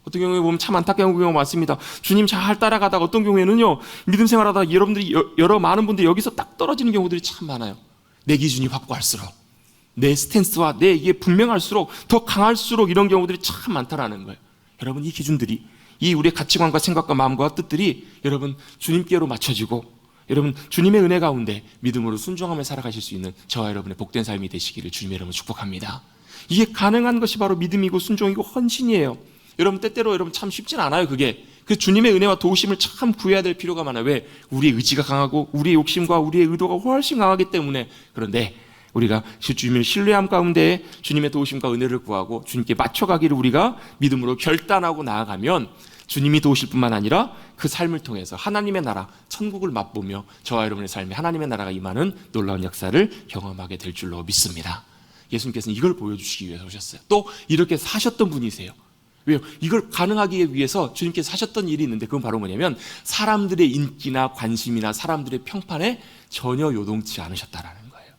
어떤 경우에 보면 참 안타까운 경우가 많습니다. 주님 잘 따라가다가 어떤 경우에는요, 믿음 생활하다가 여러분들이 여러 많은 분들이 여기서 딱 떨어지는 경우들이 참 많아요. 내 기준이 확고할수록, 내 스탠스와 내 이게 분명할수록, 더 강할수록 이런 경우들이 참 많다라는 거예요. 여러분, 이 기준들이, 이 우리의 가치관과 생각과 마음과 뜻들이 여러분 주님께로 맞춰지고, 여러분 주님의 은혜 가운데 믿음으로 순종하며 살아가실 수 있는 저와 여러분의 복된 삶이 되시기를 주님의 이름으로 축복합니다. 이게 가능한 것이 바로 믿음이고 순종이고 헌신이에요. 여러분 때때로 여러분 참 쉽진 않아요. 그게 그 주님의 은혜와 도우심을 참 구해야 될 필요가 많아요. 왜? 우리의 의지가 강하고 우리의 욕심과 우리의 의도가 훨씬 강하기 때문에. 그런데 우리가 주님을 신뢰함 가운데 주님의 도우심과 은혜를 구하고 주님께 맞춰가기를 우리가 믿음으로 결단하고 나아가면 주님이 도우실 뿐만 아니라 그 삶을 통해서 하나님의 나라, 천국을 맛보며 저와 여러분의 삶에 하나님의 나라가 임하는 놀라운 역사를 경험하게 될 줄로 믿습니다. 예수님께서는 이걸 보여주시기 위해서 오셨어요. 또 이렇게 사셨던 분이세요. 왜요? 이걸 가능하기 위해서 주님께서 하셨던 일이 있는데 그건 바로 뭐냐면 사람들의 인기나 관심이나 사람들의 평판에 전혀 요동치 않으셨다라는 거예요.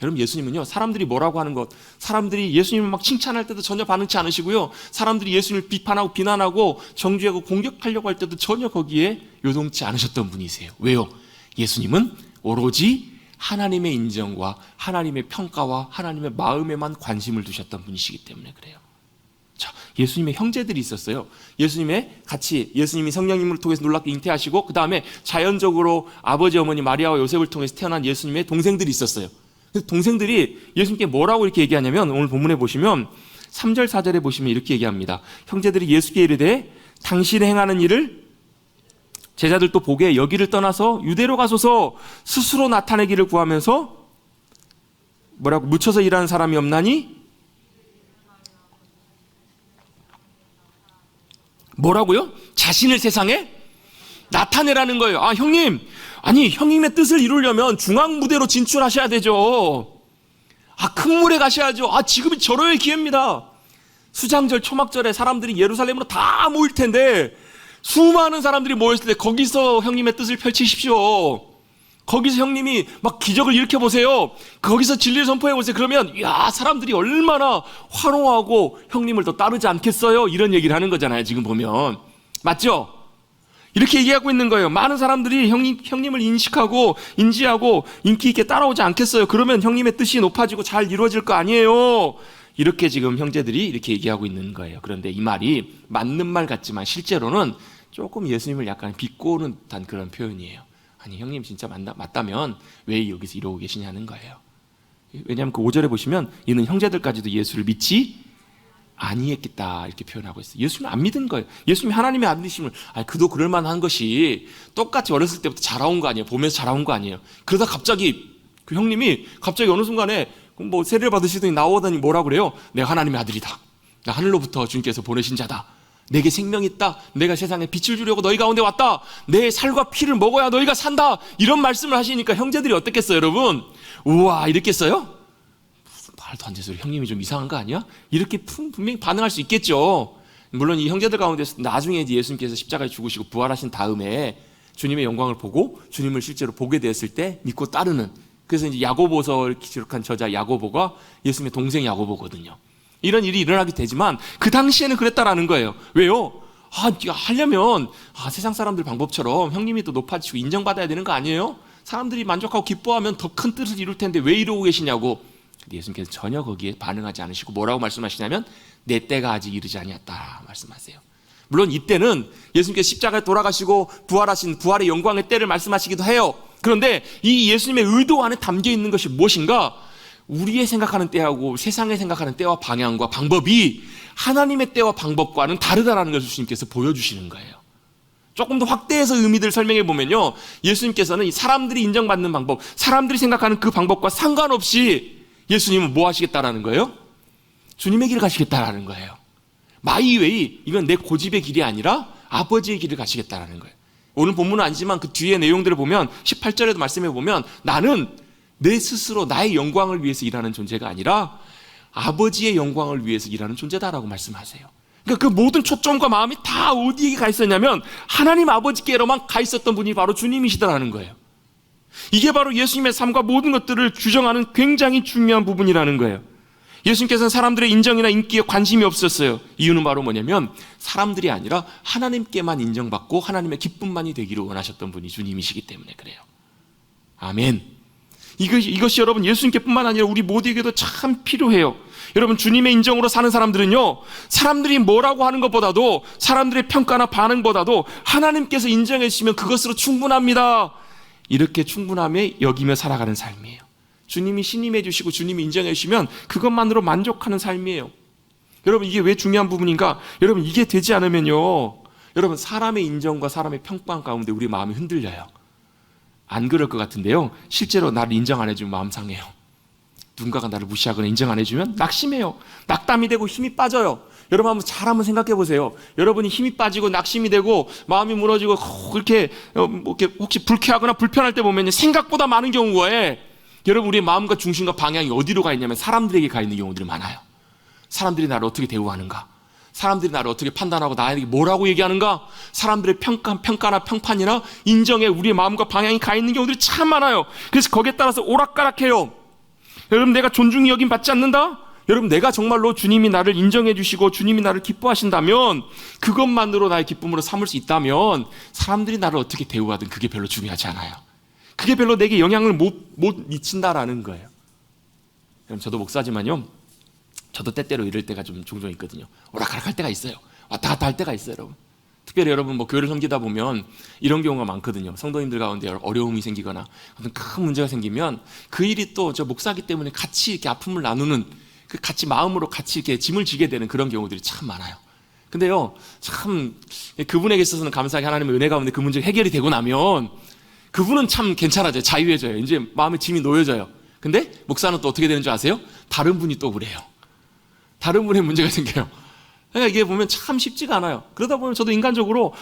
여러분 예수님은요 사람들이 뭐라고 하는 것, 사람들이 예수님을 막 칭찬할 때도 전혀 반응치 않으시고요, 사람들이 예수님을 비판하고 비난하고 정죄하고 공격하려고 할 때도 전혀 거기에 요동치 않으셨던 분이세요. 왜요? 예수님은 오로지 하나님의 인정과 하나님의 평가와 하나님의 마음에만 관심을 두셨던 분이시기 때문에 그래요. 자, 예수님의 형제들이 있었어요. 예수님이 성령님을 통해서 놀랍게 잉태하시고 그 다음에 자연적으로 아버지 어머니 마리아와 요셉을 통해서 태어난 예수님의 동생들이 있었어요. 그래서 동생들이 예수님께 뭐라고 이렇게 얘기하냐면 오늘 본문에 보시면 3절 4절에 보시면 이렇게 얘기합니다. 형제들이 예수께 이르되 당신이 행하는 일을 제자들도 보게 여기를 떠나서 유대로 가소서 스스로 나타내기를 구하면서 뭐라고 묻혀서 일하는 사람이 없나니? 뭐라고요? 자신을 세상에 나타내라는 거예요. 아 형님, 아니 형님의 뜻을 이루려면 중앙 무대로 진출하셔야 되죠. 아 큰 물에 가셔야죠. 아 지금이 절호의 기회입니다. 수장절 초막절에 사람들이 예루살렘으로 다 모일 텐데 수많은 사람들이 모였을 때 거기서 형님의 뜻을 펼치십시오. 거기서 형님이 막 기적을 일으켜보세요. 거기서 진리를 선포해보세요. 그러면 사람들이 얼마나 환호하고 형님을 더 따르지 않겠어요? 이런 얘기를 하는 거잖아요. 지금 보면 맞죠? 이렇게 얘기하고 있는 거예요. 많은 사람들이 형님을 인식하고 인지하고 인기 있게 따라오지 않겠어요? 그러면 형님의 뜻이 높아지고 잘 이루어질 거 아니에요? 이렇게 지금 형제들이 이렇게 얘기하고 있는 거예요. 그런데 이 말이 맞는 말 같지만 실제로는 조금 예수님을 약간 비꼬는 듯한 그런 표현이에요. 아니 형님 진짜 맞다면 왜 여기서 이러고 계시냐는 거예요. 왜냐하면 그 5절에 보시면 이는 형제들까지도 예수를 믿지 아니했겠다 이렇게 표현하고 있어요. 예수님을 안 믿은 거예요. 예수님이 하나님의 아들이심을 그도 그럴 만한 것이 똑같이 어렸을 때부터 자라온 거 아니에요. 보면서 자라온 거 아니에요. 그러다 갑자기 그 형님이 갑자기 어느 순간에 뭐 세례를 받으시더니 나오더니 뭐라 그래요? 내가 하나님의 아들이다. 나 하늘로부터 주님께서 보내신 자다. 내게 생명이 있다. 내가 세상에 빛을 주려고 너희 가운데 왔다. 내 살과 피를 먹어야 너희가 산다. 이런 말씀을 하시니까 형제들이 어떻겠어요 여러분? 우와 이랬겠어요? 무슨 말도 안 되는 소리, 형님이 좀 이상한 거 아니야? 이렇게 분명히 반응할 수 있겠죠. 물론 이 형제들 가운데서 나중에 이제 예수님께서 십자가에 죽으시고 부활하신 다음에 주님의 영광을 보고 주님을 실제로 보게 되었을 때 믿고 따르는, 그래서 이제 야고보서를 기록한 저자 야고보가 예수님의 동생 야고보거든요. 이런 일이 일어나게 되지만 그 당시에는 그랬다라는 거예요. 왜요? 하려면 세상 사람들 방법처럼 형님이 또 높아지고 인정받아야 되는 거 아니에요? 사람들이 만족하고 기뻐하면 더 큰 뜻을 이룰 텐데 왜 이러고 계시냐고. 근데 예수님께서 전혀 거기에 반응하지 않으시고 뭐라고 말씀하시냐면 내 때가 아직 이르지 아니었다 말씀하세요. 물론 이때는 예수님께서 십자가에 돌아가시고 부활하신 부활의 영광의 때를 말씀하시기도 해요. 그런데 이 예수님의 의도 안에 담겨 있는 것이 무엇인가? 우리의 생각하는 때하고 세상의 생각하는 때와 방향과 방법이 하나님의 때와 방법과는 다르다라는 것을 주님께서 보여주시는 거예요. 조금 더 확대해서 의미들을 설명해 보면요, 예수님께서는 이 사람들이 인정받는 방법, 사람들이 생각하는 그 방법과 상관없이 예수님은 뭐 하시겠다라는 거예요? 주님의 길을 가시겠다라는 거예요. 마이웨이, 이건 내 고집의 길이 아니라 아버지의 길을 가시겠다라는 거예요. 오늘 본문은 아니지만 그 뒤에 내용들을 보면 18절에도 말씀해 보면 나는 내 스스로 나의 영광을 위해서 일하는 존재가 아니라 아버지의 영광을 위해서 일하는 존재다라고 말씀하세요. 그러니까 그 모든 초점과 마음이 다 어디에 가 있었냐면 하나님 아버지께로만 가 있었던 분이 바로 주님이시더라는 거예요. 이게 바로 예수님의 삶과 모든 것들을 규정하는 굉장히 중요한 부분이라는 거예요. 예수님께서는 사람들의 인정이나 인기에 관심이 없었어요. 이유는 바로 뭐냐면 사람들이 아니라 하나님께만 인정받고 하나님의 기쁨만이 되기를 원하셨던 분이 주님이시기 때문에 그래요. 아멘. 이것이 여러분 예수님께뿐만 아니라 우리 모두에게도 참 필요해요. 여러분 주님의 인정으로 사는 사람들은요, 사람들이 뭐라고 하는 것보다도 사람들의 평가나 반응보다도 하나님께서 인정해 주시면 그것으로 충분합니다. 이렇게 충분함에 여기며 살아가는 삶이에요. 주님이 신임해 주시고 주님이 인정해 주시면 그것만으로 만족하는 삶이에요. 여러분 이게 왜 중요한 부분인가? 여러분 이게 되지 않으면요, 여러분 사람의 인정과 사람의 평판 가운데 우리 마음이 흔들려요. 안 그럴 것 같은데요, 실제로 나를 인정 안 해주면 마음 상해요. 누군가가 나를 무시하거나 인정 안 해주면 낙심해요. 낙담이 되고 힘이 빠져요. 여러분 잘 한번 생각해 보세요. 여러분이 힘이 빠지고 낙심이 되고 마음이 무너지고 그렇게 혹시 불쾌하거나 불편할 때 보면 생각보다 많은 경우에 여러분 우리의 마음과 중심과 방향이 어디로 가 있냐면 사람들에게 가 있는 경우들이 많아요. 사람들이 나를 어떻게 대우하는가, 사람들이 나를 어떻게 판단하고 나에게 뭐라고 얘기하는가, 사람들의 평가나 평판이나 인정에 우리의 마음과 방향이 가 있는 경우들이 참 많아요. 그래서 거기에 따라서 오락가락해요. 여러분 내가 존중이 여김 받지 않는다? 여러분 내가 정말로 주님이 나를 인정해 주시고 주님이 나를 기뻐하신다면, 그것만으로 나의 기쁨으로 삼을 수 있다면 사람들이 나를 어떻게 대우하든 그게 별로 중요하지 않아요. 그게 별로 내게 영향을 못 미친다라는 거예요. 여러분 저도 목사지만요, 저도 때때로 이럴 때가 좀 종종 있거든요. 오락가락할 때가 있어요. 왔다 갔다 할 때가 있어요. 여러분 특별히 여러분 교회를 섬기다 보면 이런 경우가 많거든요. 성도님들 가운데 어려움이 생기거나 어떤 큰 문제가 생기면 그 일이 또 저 목사기 때문에 같이 이렇게 아픔을 나누는, 그 같이 마음으로 같이 이렇게 짐을 지게 되는 그런 경우들이 참 많아요. 근데요, 참 그분에게 있어서는 감사하게 하나님의 은혜 가운데 그 문제가 해결이 되고 나면 그분은 참 괜찮아져요. 자유해져요. 이제 마음의 짐이 놓여져요. 근데 목사는 또 어떻게 되는 줄 아세요? 다른 분이 또 그래요. 다른 분의 문제가 생겨요. 그러니까 이게 보면 참 쉽지가 않아요. 그러다 보면 저도 인간적으로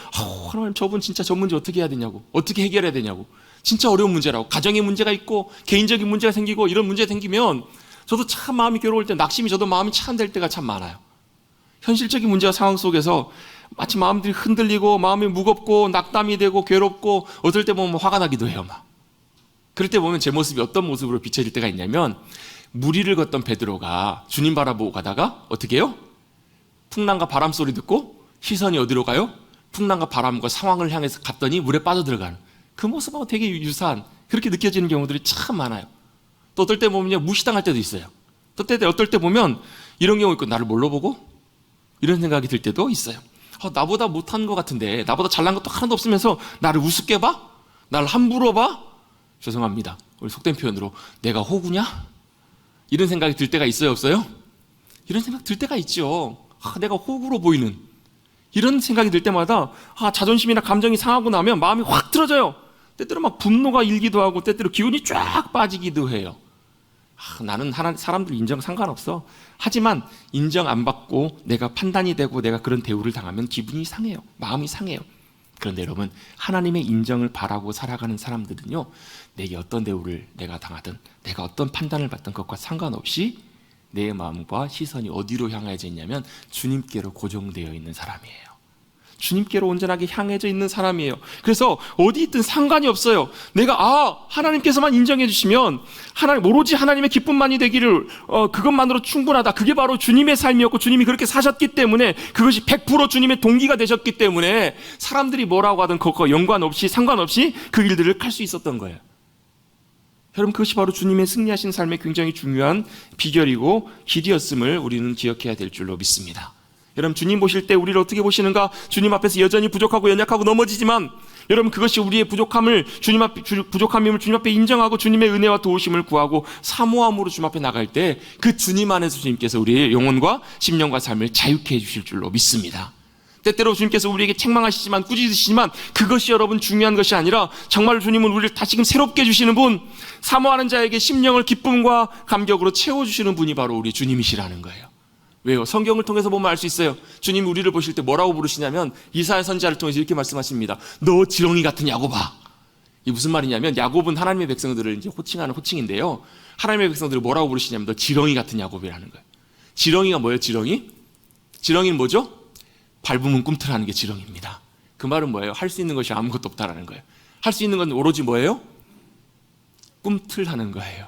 하나님 저분 진짜 저 문제 어떻게 해야 되냐고, 어떻게 해결해야 되냐고, 진짜 어려운 문제라고, 가정에 문제가 있고 개인적인 문제가 생기고 이런 문제가 생기면 저도 참 마음이 괴로울 때, 낙심이 저도 마음이 참 될 때가 참 많아요. 현실적인 문제와 상황 속에서 마치 마음들이 흔들리고 마음이 무겁고 낙담이 되고 괴롭고 어떨 때 보면 화가 나기도 해요. 막 그럴 때 보면 제 모습이 어떤 모습으로 비춰질 때가 있냐면, 무리를 걷던 베드로가 주님 바라보고 가다가 어떻게 해요? 풍랑과 바람 소리 듣고 시선이 어디로 가요? 풍랑과 바람과 상황을 향해서 갔더니 물에 빠져들어가는 그 모습하고 되게 유사한, 그렇게 느껴지는 경우들이 참 많아요. 또 어떨 때 보면 무시당할 때도 있어요. 또 어떨 때 보면 이런 경우 있고, 나를 뭘로 보고? 이런 생각이 들 때도 있어요. 나보다 못한 것 같은데, 나보다 잘난 것도 하나도 없으면서 나를 우습게 봐? 나를 함부로 봐? 죄송합니다, 우리 속된 표현으로 내가 호구냐? 이런 생각이 들 때가 있어요, 없어요? 이런 생각 들 때가 있죠. 내가 호구로 보이는, 이런 생각이 들 때마다 자존심이나 감정이 상하고 나면 마음이 확 틀어져요. 때때로 막 분노가 일기도 하고 때때로 기운이 쫙 빠지기도 해요. 나는 사람들 인정 상관없어. 하지만 인정 안 받고 내가 판단이 되고 내가 그런 대우를 당하면 기분이 상해요. 마음이 상해요. 그런데 여러분, 하나님의 인정을 바라고 살아가는 사람들은요, 내게 어떤 대우를 내가 당하든 내가 어떤 판단을 받든 그것과 상관없이 내 마음과 시선이 어디로 향해져 있냐면 주님께로 고정되어 있는 사람이에요. 주님께로 온전하게 향해져 있는 사람이에요. 그래서 어디 있든 상관이 없어요. 내가 하나님께서만 인정해 주시면 오로지 하나님의 기쁨만이 되기를, 그것만으로 충분하다. 그게 바로 주님의 삶이었고 주님이 그렇게 사셨기 때문에, 그것이 100% 주님의 동기가 되셨기 때문에 사람들이 뭐라고 하든 그것과 연관없이 상관없이 그 일들을 할 수 있었던 거예요. 여러분 그것이 바로 주님의 승리하신 삶의 굉장히 중요한 비결이고 길이었음을 우리는 기억해야 될 줄로 믿습니다. 여러분 주님 보실 때 우리를 어떻게 보시는가? 주님 앞에서 여전히 부족하고 연약하고 넘어지지만, 여러분 그것이 우리의 부족함임을 주님 앞에 인정하고 주님의 은혜와 도우심을 구하고 사모함으로 주님 앞에 나갈 때 그 주님 안에서 주님께서 우리의 영혼과 심령과 삶을 자유케 해주실 줄로 믿습니다. 때때로 주님께서 우리에게 책망하시지만 꾸짖으시지만 그것이 여러분 중요한 것이 아니라, 정말 주님은 우리를 다시금 새롭게 해주시는 분, 사모하는 자에게 심령을 기쁨과 감격으로 채워주시는 분이 바로 우리 주님이시라는 거예요. 왜요? 성경을 통해서 보면 알 수 있어요. 주님이 우리를 보실 때 뭐라고 부르시냐면 이사야 선지자를 통해서 이렇게 말씀하십니다. 너 지렁이 같은 야곱아. 이게 무슨 말이냐면, 야곱은 하나님의 백성들을 이제 호칭하는 호칭인데요, 하나님의 백성들을 뭐라고 부르시냐면 너 지렁이 같은 야곱이라는 거예요. 지렁이가 뭐예요? 지렁이는 뭐죠? 밟으면 꿈틀하는 게 지렁이입니다. 그 말은 뭐예요? 할 수 있는 것이 아무것도 없다라는 거예요. 할 수 있는 건 오로지 뭐예요? 꿈틀하는 거예요.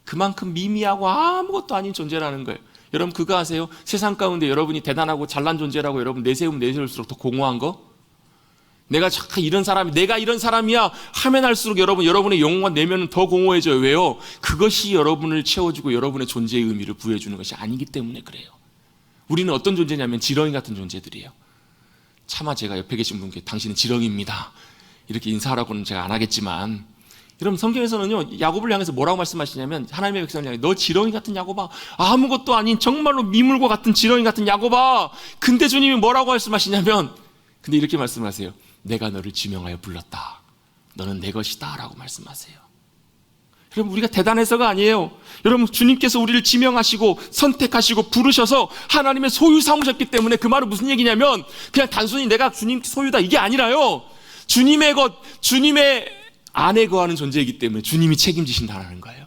그만큼 미미하고 아무것도 아닌 존재라는 거예요. 여러분 그거 아세요? 세상 가운데 여러분이 대단하고 잘난 존재라고 여러분 내세우면 내세울수록 더 공허한 거? 내가 이런 사람이야 하면 할수록 여러분의 영혼과 내면은 더 공허해져요. 왜요? 그것이 여러분을 채워주고 여러분의 존재의 의미를 부여해주는 것이 아니기 때문에 그래요. 우리는 어떤 존재냐면 지렁이 같은 존재들이에요. 차마 제가 옆에 계신 분께 당신은 지렁이입니다 이렇게 인사하라고는 제가 안 하겠지만, 여러분 성경에서는요 야곱을 향해서 뭐라고 말씀하시냐면 하나님의 백성을 향해 너 지렁이 같은 야곱아, 아무것도 아닌 정말로 미물과 같은 지렁이 같은 야곱아. 근데 주님이 뭐라고 말씀하시냐면 근데 이렇게 말씀하세요. 내가 너를 지명하여 불렀다. 너는 내 것이다 라고 말씀하세요. 여러분 우리가 대단해서가 아니에요. 여러분 주님께서 우리를 지명하시고 선택하시고 부르셔서 하나님의 소유 삼으셨기 때문에 그 말은 무슨 얘기냐면 그냥 단순히 내가 주님 소유다 이게 아니라요. 주님의 것, 주님의 안에 거하는 존재이기 때문에 주님이 책임지신다는 거예요.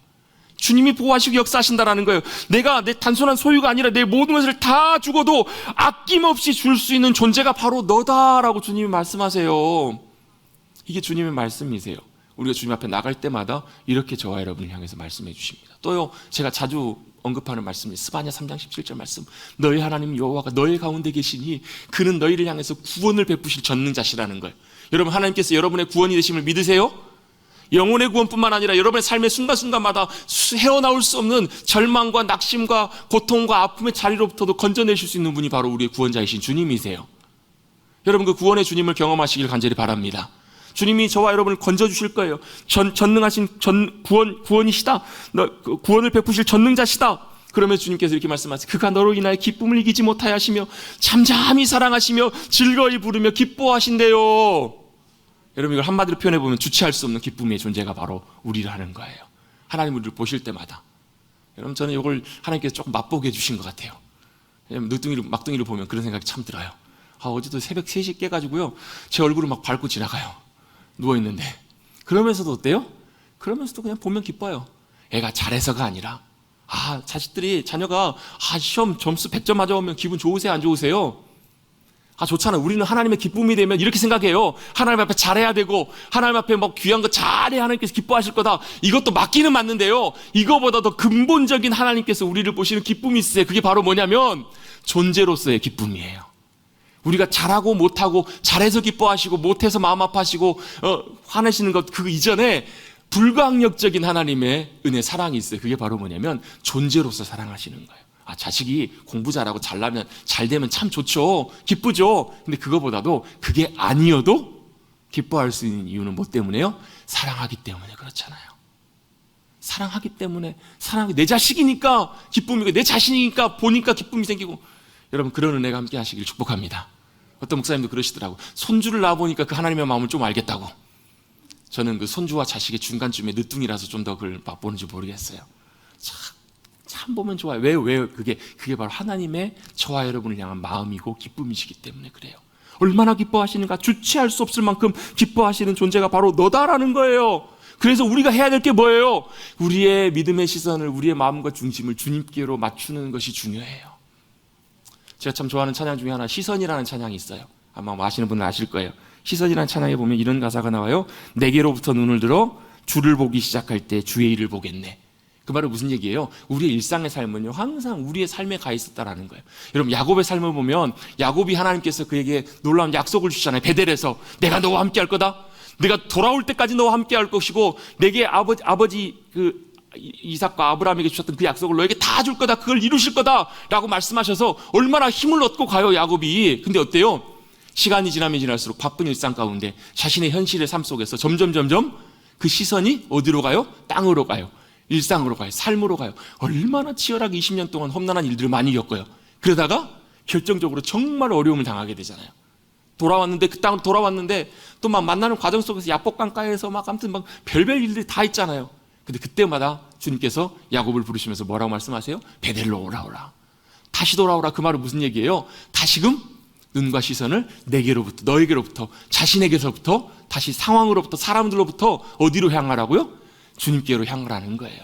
주님이 보호하시고 역사하신다는 거예요. 내가 내 단순한 소유가 아니라 내 모든 것을 다 주고도 아낌없이 줄 수 있는 존재가 바로 너다라고 주님이 말씀하세요. 이게 주님의 말씀이세요. 우리가 주님 앞에 나갈 때마다 이렇게 저와 여러분을 향해서 말씀해 주십니다. 또요 제가 자주 언급하는 말씀이 스바냐 3장 17절 말씀, 너희 하나님 여호와가 너희 가운데 계시니 그는 너희를 향해서 구원을 베푸실 전능자시라는 거예요. 여러분 하나님께서 여러분의 구원이 되심을 믿으세요? 영혼의 구원뿐만 아니라 여러분의 삶의 순간순간마다 헤어나올 수 없는 절망과 낙심과 고통과 아픔의 자리로부터도 건져내실 수 있는 분이 바로 우리의 구원자이신 주님이세요. 여러분 그 구원의 주님을 경험하시길 간절히 바랍니다. 주님이 저와 여러분을 건져주실 거예요. 전능하신 구원이시다. 구원을 베푸실 전능자시다. 그러면서 주님께서 이렇게 말씀하세요. 그가 너로 인하여 기쁨을 이기지 못하여 하시며 잠잠히 사랑하시며 즐거이 부르며 기뻐하신대요. 여러분 이걸 한마디로 표현해 보면 주체할 수 없는 기쁨의 존재가 바로 우리라는 거예요. 하나님 우리를 보실 때마다. 여러분 저는 이걸 하나님께서 조금 맛보게 해주신 것 같아요. 막둥이를 보면 그런 생각이 참 들어요. 어제도 새벽 3시 깨가지고요 제 얼굴을 막 밟고 지나가요. 누워있는데. 그러면서도 어때요? 그러면서도 그냥 보면 기뻐요. 애가 잘해서가 아니라 자녀가 시험 점수 100점 맞아오면 기분 좋으세요? 안 좋으세요? 좋잖아요. 우리는 하나님의 기쁨이 되면 이렇게 생각해요. 하나님 앞에 잘해야 되고 하나님 앞에 뭐 귀한 거 잘해야 하나님께서 기뻐하실 거다. 이것도 맞기는 맞는데요. 이거보다 더 근본적인 하나님께서 우리를 보시는 기쁨이 있으세요. 그게 바로 뭐냐면 존재로서의 기쁨이에요. 우리가 잘하고 못하고 잘해서 기뻐하시고 못해서 마음 아파하시고 화내시는 것 그 이전에 불가항력적인 하나님의 은혜 사랑이 있어요. 그게 바로 뭐냐면 존재로서 사랑하시는 거예요. 자식이 공부 잘하고 잘되면 참 좋죠. 기쁘죠. 근데 그거보다도 그게 아니어도 기뻐할 수 있는 이유는 뭐 때문에요? 사랑하기 때문에 그렇잖아요. 사랑하기 때문에 내 자식이니까 기쁨이고 내 자신이니까 보니까 기쁨이 생기고 여러분 그런 은혜가 함께 하시길 축복합니다. 어떤 목사님도 그러시더라고요. 손주를 낳아보니까 그 하나님의 마음을 좀 알겠다고. 저는 그 손주와 자식의 중간쯤에 늦둥이라서 좀 더 그걸 맛보는지 모르겠어요. 참 보면 좋아요. 왜 그게 바로 하나님의 저와 여러분을 향한 마음이고 기쁨이시기 때문에 그래요. 얼마나 기뻐하시는가. 주체할 수 없을 만큼 기뻐하시는 존재가 바로 너다라는 거예요. 그래서 우리가 해야 될 게 뭐예요? 우리의 믿음의 시선을 우리의 마음과 중심을 주님께로 맞추는 것이 중요해요. 제가 참 좋아하는 찬양 중에 하나 시선이라는 찬양이 있어요. 아마 아시는 분은 아실 거예요. 시선이라는 찬양에 보면 이런 가사가 나와요. 내게로부터 눈을 들어 주를 보기 시작할 때 주의 일을 보겠네. 그 말은 무슨 얘기예요? 우리의 일상의 삶은요 항상 우리의 삶에 가 있었다라는 거예요. 여러분 야곱의 삶을 보면 야곱이 하나님께서 그에게 놀라운 약속을 주시잖아요. 베델에서 내가 너와 함께 할 거다. 내가 돌아올 때까지 너와 함께 할 것이고 내게 아버지 이삭과 아브라함에게 주셨던 그 약속을 너에게 다 줄 거다. 그걸 이루실 거다 라고 말씀하셔서 얼마나 힘을 얻고 가요 야곱이. 근데 어때요? 시간이 지나면 지날수록 바쁜 일상 가운데 자신의 현실의 삶 속에서 점점 그 시선이 어디로 가요? 땅으로 가요. 일상으로 가요. 삶으로 가요. 얼마나 치열하게 20년 동안 험난한 일들을 많이 겪어요. 그러다가 결정적으로 정말 어려움을 당하게 되잖아요. 돌아왔는데 그 땅으로 돌아왔는데 또 막 만나는 과정 속에서 야복강가에서 아무튼 별별 일들이 다 있잖아요. 근데 그때마다 주님께서 야곱을 부르시면서 뭐라고 말씀하세요? 베델로 오라. 다시 돌아오라. 그 말은 무슨 얘기예요? 다시금 눈과 시선을 내게로부터 너에게로부터 자신에게서부터 다시 상황으로부터 사람들로부터 어디로 향하라고요? 주님께로 향하라는 거예요.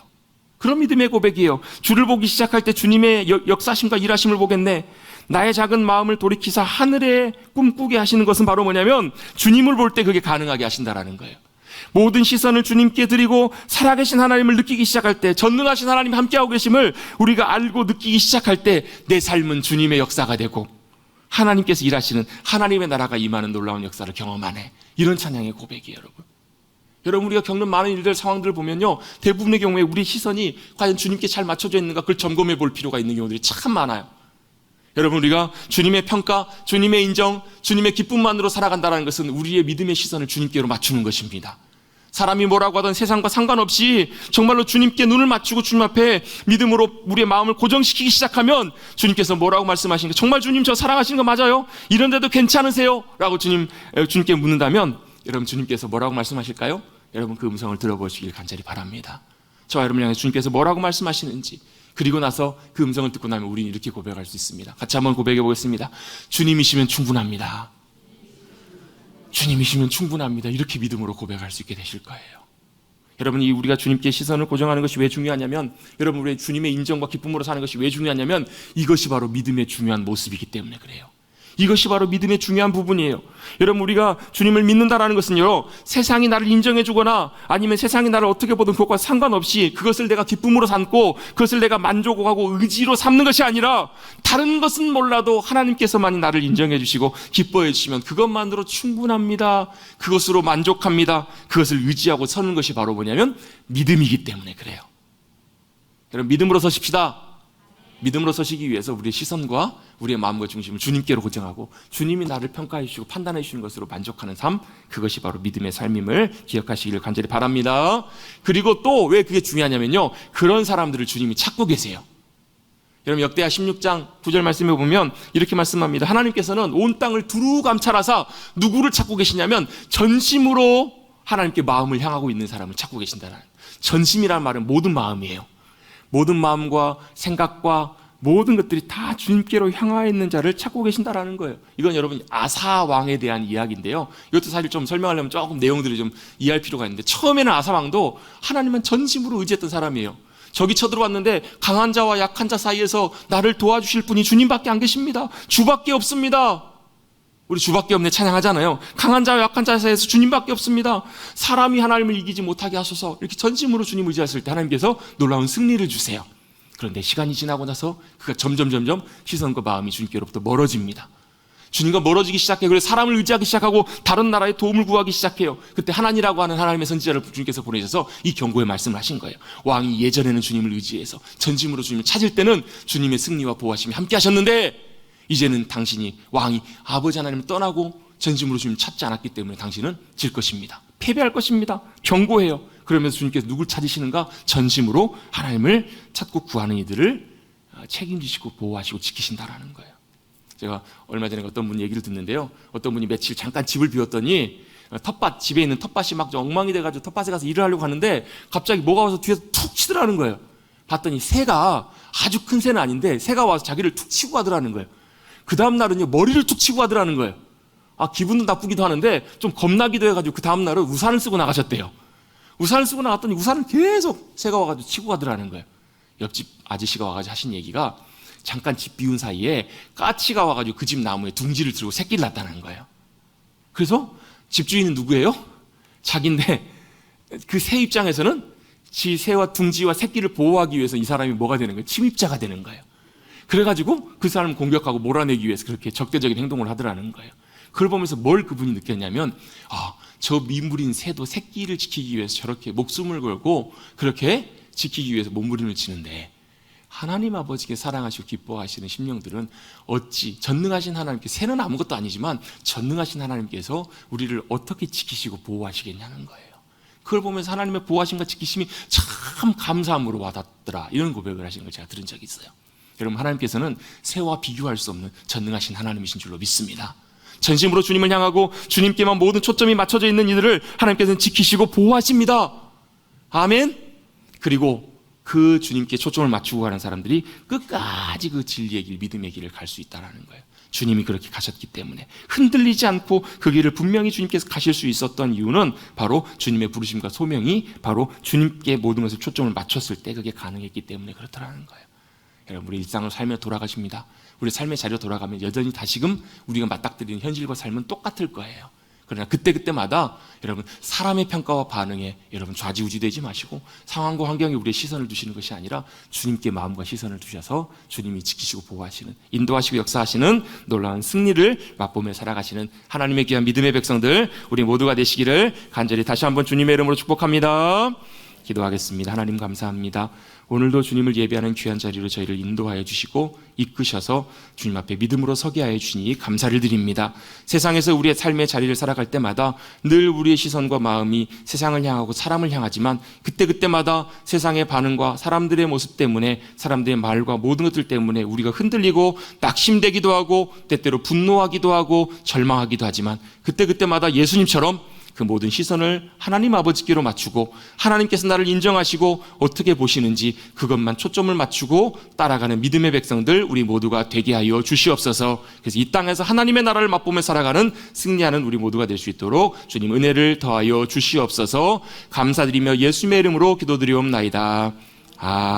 그런 믿음의 고백이에요. 주를 보기 시작할 때 주님의 역사심과 일하심을 보겠네. 나의 작은 마음을 돌이키사 하늘에 꿈꾸게 하시는 것은 바로 뭐냐면 주님을 볼 때 그게 가능하게 하신다라는 거예요. 모든 시선을 주님께 드리고 살아계신 하나님을 느끼기 시작할 때 전능하신 하나님이 함께하고 계심을 우리가 알고 느끼기 시작할 때 내 삶은 주님의 역사가 되고 하나님께서 일하시는 하나님의 나라가 임하는 놀라운 역사를 경험하네. 이런 찬양의 고백이에요. 여러분 우리가 겪는 많은 일들 상황들을 보면요 대부분의 경우에 우리 시선이 과연 주님께 잘 맞춰져 있는가 그걸 점검해 볼 필요가 있는 경우들이 참 많아요. 여러분 우리가 주님의 평가, 주님의 인정, 주님의 기쁨만으로 살아간다는 것은 우리의 믿음의 시선을 주님께로 맞추는 것입니다. 사람이 뭐라고 하든 세상과 상관없이 정말로 주님께 눈을 맞추고 주님 앞에 믿음으로 우리의 마음을 고정시키기 시작하면 주님께서 뭐라고 말씀하시는 거, 정말 주님 저 사랑하시는 거 맞아요? 이런데도 괜찮으세요? 라고 주님께 묻는다면 여러분 주님께서 뭐라고 말씀하실까요? 여러분 그 음성을 들어보시길 간절히 바랍니다. 저와 여러분을 향해 주님께서 뭐라고 말씀하시는지, 그리고 나서 그 음성을 듣고 나면 우리는 이렇게 고백할 수 있습니다. 같이 한번 고백해 보겠습니다. 주님이시면 충분합니다. 주님이시면 충분합니다. 이렇게 믿음으로 고백할 수 있게 되실 거예요. 여러분, 우리가 주님께 시선을 고정하는 것이 왜 중요하냐면, 여러분 우리 주님의 인정과 기쁨으로 사는 것이 왜 중요하냐면 이것이 바로 믿음의 중요한 모습이기 때문에 그래요. 이것이 바로 믿음의 중요한 부분이에요. 여러분, 우리가 주님을 믿는다라는 것은요, 세상이 나를 인정해 주거나 아니면 세상이 나를 어떻게 보든 그것과 상관없이 그것을 내가 기쁨으로 삼고 그것을 내가 만족하고 의지로 삼는 것이 아니라, 다른 것은 몰라도 하나님께서만이 나를 인정해 주시고 기뻐해 주시면 그것만으로 충분합니다. 그것으로 만족합니다. 그것을 의지하고 서는 것이 바로 뭐냐면 믿음이기 때문에 그래요. 여러분, 믿음으로 서십시다. 믿음으로 서시기 위해서 우리의 시선과 우리의 마음과 중심을 주님께로 고정하고 주님이 나를 평가해 주시고 판단해 주시는 것으로 만족하는 삶, 그것이 바로 믿음의 삶임을 기억하시기를 간절히 바랍니다. 그리고 또 왜 그게 중요하냐면요, 그런 사람들을 주님이 찾고 계세요. 여러분, 역대하 16장 9절 말씀에 보면 이렇게 말씀합니다. 하나님께서는 온 땅을 두루 감찰하사 누구를 찾고 계시냐면 전심으로 하나님께 마음을 향하고 있는 사람을 찾고 계신다는, 전심이라는 말은 모든 마음이에요. 모든 마음과 생각과 모든 것들이 다 주님께로 향하여 있는 자를 찾고 계신다라는 거예요. 이건 여러분 아사 왕에 대한 이야기인데요, 이것도 사실 좀 설명하려면 조금 내용들을 좀 이해할 필요가 있는데, 처음에는 아사 왕도 하나님만 전심으로 의지했던 사람이에요. 적이 쳐들어왔는데 강한 자와 약한 자 사이에서 나를 도와주실 분이 주님밖에 안 계십니다. 주밖에 없습니다. 우리 주밖에 없네 찬양하잖아요. 강한 자와 약한 자 사이에서 주님밖에 없습니다. 사람이 하나님을 이기지 못하게 하소서. 이렇게 전심으로 주님 의지했을 때 하나님께서 놀라운 승리를 주세요. 그런데 시간이 지나고 나서 그가 점점 시선과 마음이 주님께로부터 멀어집니다. 주님과 멀어지기 시작해요. 그래서 사람을 의지하기 시작하고 다른 나라의 도움을 구하기 시작해요. 그때 하나니라고 하는 하나님의 선지자를 주님께서 보내셔서 이 경고의 말씀을 하신 거예요. 왕이 예전에는 주님을 의지해서 전심으로 주님을 찾을 때는 주님의 승리와 보호하심이 함께 하셨는데, 이제는 당신이, 왕이 아버지 하나님을 떠나고 전심으로 주님을 찾지 않았기 때문에 당신은 질 것입니다. 패배할 것입니다. 경고해요. 그러면서 주님께서 누굴 찾으시는가? 전심으로 하나님을 찾고 구하는 이들을 책임지시고 보호하시고 지키신다라는 거예요. 제가 얼마 전에 어떤 분 얘기를 듣는데요, 어떤 분이 며칠 잠깐 집을 비웠더니 텃밭, 집에 있는 텃밭이 막 엉망이 돼가지고 텃밭에 가서 일을 하려고 하는데 갑자기 뭐가 와서 뒤에서 툭 치더라는 거예요. 봤더니 새가, 아주 큰 새는 아닌데 새가 와서 자기를 툭 치고 가더라는 거예요. 그 다음날은요, 머리를 툭 치고 가더라는 거예요. 기분도 나쁘기도 하는데 좀 겁나기도 해가지고 그 다음날은 우산을 쓰고 나가셨대요. 우산을 쓰고 나갔더니 우산을 계속 새가 와가지고 치고 가더라는 거예요. 옆집 아저씨가 와가지고 하신 얘기가, 잠깐 집 비운 사이에 까치가 와가지고 그 집 나무에 둥지를 들고 새끼를 낳았다는 거예요. 그래서 집주인은 누구예요? 자기인데 그 새 입장에서는 지 새와 둥지와 새끼를 보호하기 위해서 이 사람이 뭐가 되는 거예요? 침입자가 되는 거예요. 그래가지고 그 사람을 공격하고 몰아내기 위해서 그렇게 적대적인 행동을 하더라는 거예요. 그걸 보면서 뭘 그분이 느꼈냐면, 저 미물인 새도 새끼를 지키기 위해서 저렇게 목숨을 걸고 그렇게 지키기 위해서 몸부림을 치는데, 하나님 아버지께 사랑하시고 기뻐하시는 심령들은 어찌 전능하신 하나님께, 새는 아무것도 아니지만 전능하신 하나님께서 우리를 어떻게 지키시고 보호하시겠냐는 거예요. 그걸 보면서 하나님의 보호하심과 지키심이 참 감사함으로 와닿더라, 이런 고백을 하시는 걸 제가 들은 적이 있어요. 여러분, 하나님께서는 새와 비교할 수 없는 전능하신 하나님이신 줄로 믿습니다. 전심으로 주님을 향하고 주님께만 모든 초점이 맞춰져 있는 이들을 하나님께서는 지키시고 보호하십니다. 아멘. 그리고 그 주님께 초점을 맞추고 가는 사람들이 끝까지 그 진리의 길, 믿음의 길을 갈 수 있다는 거예요. 주님이 그렇게 가셨기 때문에 흔들리지 않고 그 길을 분명히 주님께서 가실 수 있었던 이유는 바로 주님의 부르심과 소명이 바로 주님께 모든 것을 초점을 맞췄을 때 그게 가능했기 때문에 그렇다는 거예요. 여러분, 우리 일상을 살며 돌아가십니다. 우리 삶의 자리로 돌아가면 여전히 다시금 우리가 맞닥뜨리는 현실과 삶은 똑같을 거예요. 그러나 그때마다 여러분, 사람의 평가와 반응에 여러분 좌지우지되지 마시고 상황과 환경에 우리의 시선을 두시는 것이 아니라 주님께 마음과 시선을 두셔서 주님이 지키시고 보호하시는, 인도하시고 역사하시는 놀라운 승리를 맛보며 살아가시는 하나님의 귀한 믿음의 백성들 우리 모두가 되시기를 간절히 다시 한번 주님의 이름으로 축복합니다. 기도하겠습니다. 하나님 감사합니다. 오늘도 주님을 예배하는 귀한 자리로 저희를 인도하여 주시고 이끄셔서 주님 앞에 믿음으로 서게 하여 주니 감사를 드립니다. 세상에서 우리의 삶의 자리를 살아갈 때마다 늘 우리의 시선과 마음이 세상을 향하고 사람을 향하지만 그때그때마다 세상의 반응과 사람들의 모습 때문에, 사람들의 말과 모든 것들 때문에 우리가 흔들리고 낙심되기도 하고 때때로 분노하기도 하고 절망하기도 하지만 그때그때마다 예수님처럼 그 모든 시선을 하나님 아버지께로 맞추고 하나님께서 나를 인정하시고 어떻게 보시는지 그것만 초점을 맞추고 따라가는 믿음의 백성들 우리 모두가 되게 하여 주시옵소서. 그래서 이 땅에서 하나님의 나라를 맛보며 살아가는 승리하는 우리 모두가 될 수 있도록 주님 은혜를 더하여 주시옵소서. 감사드리며 예수님의 이름으로 기도드리옵나이다. 아멘.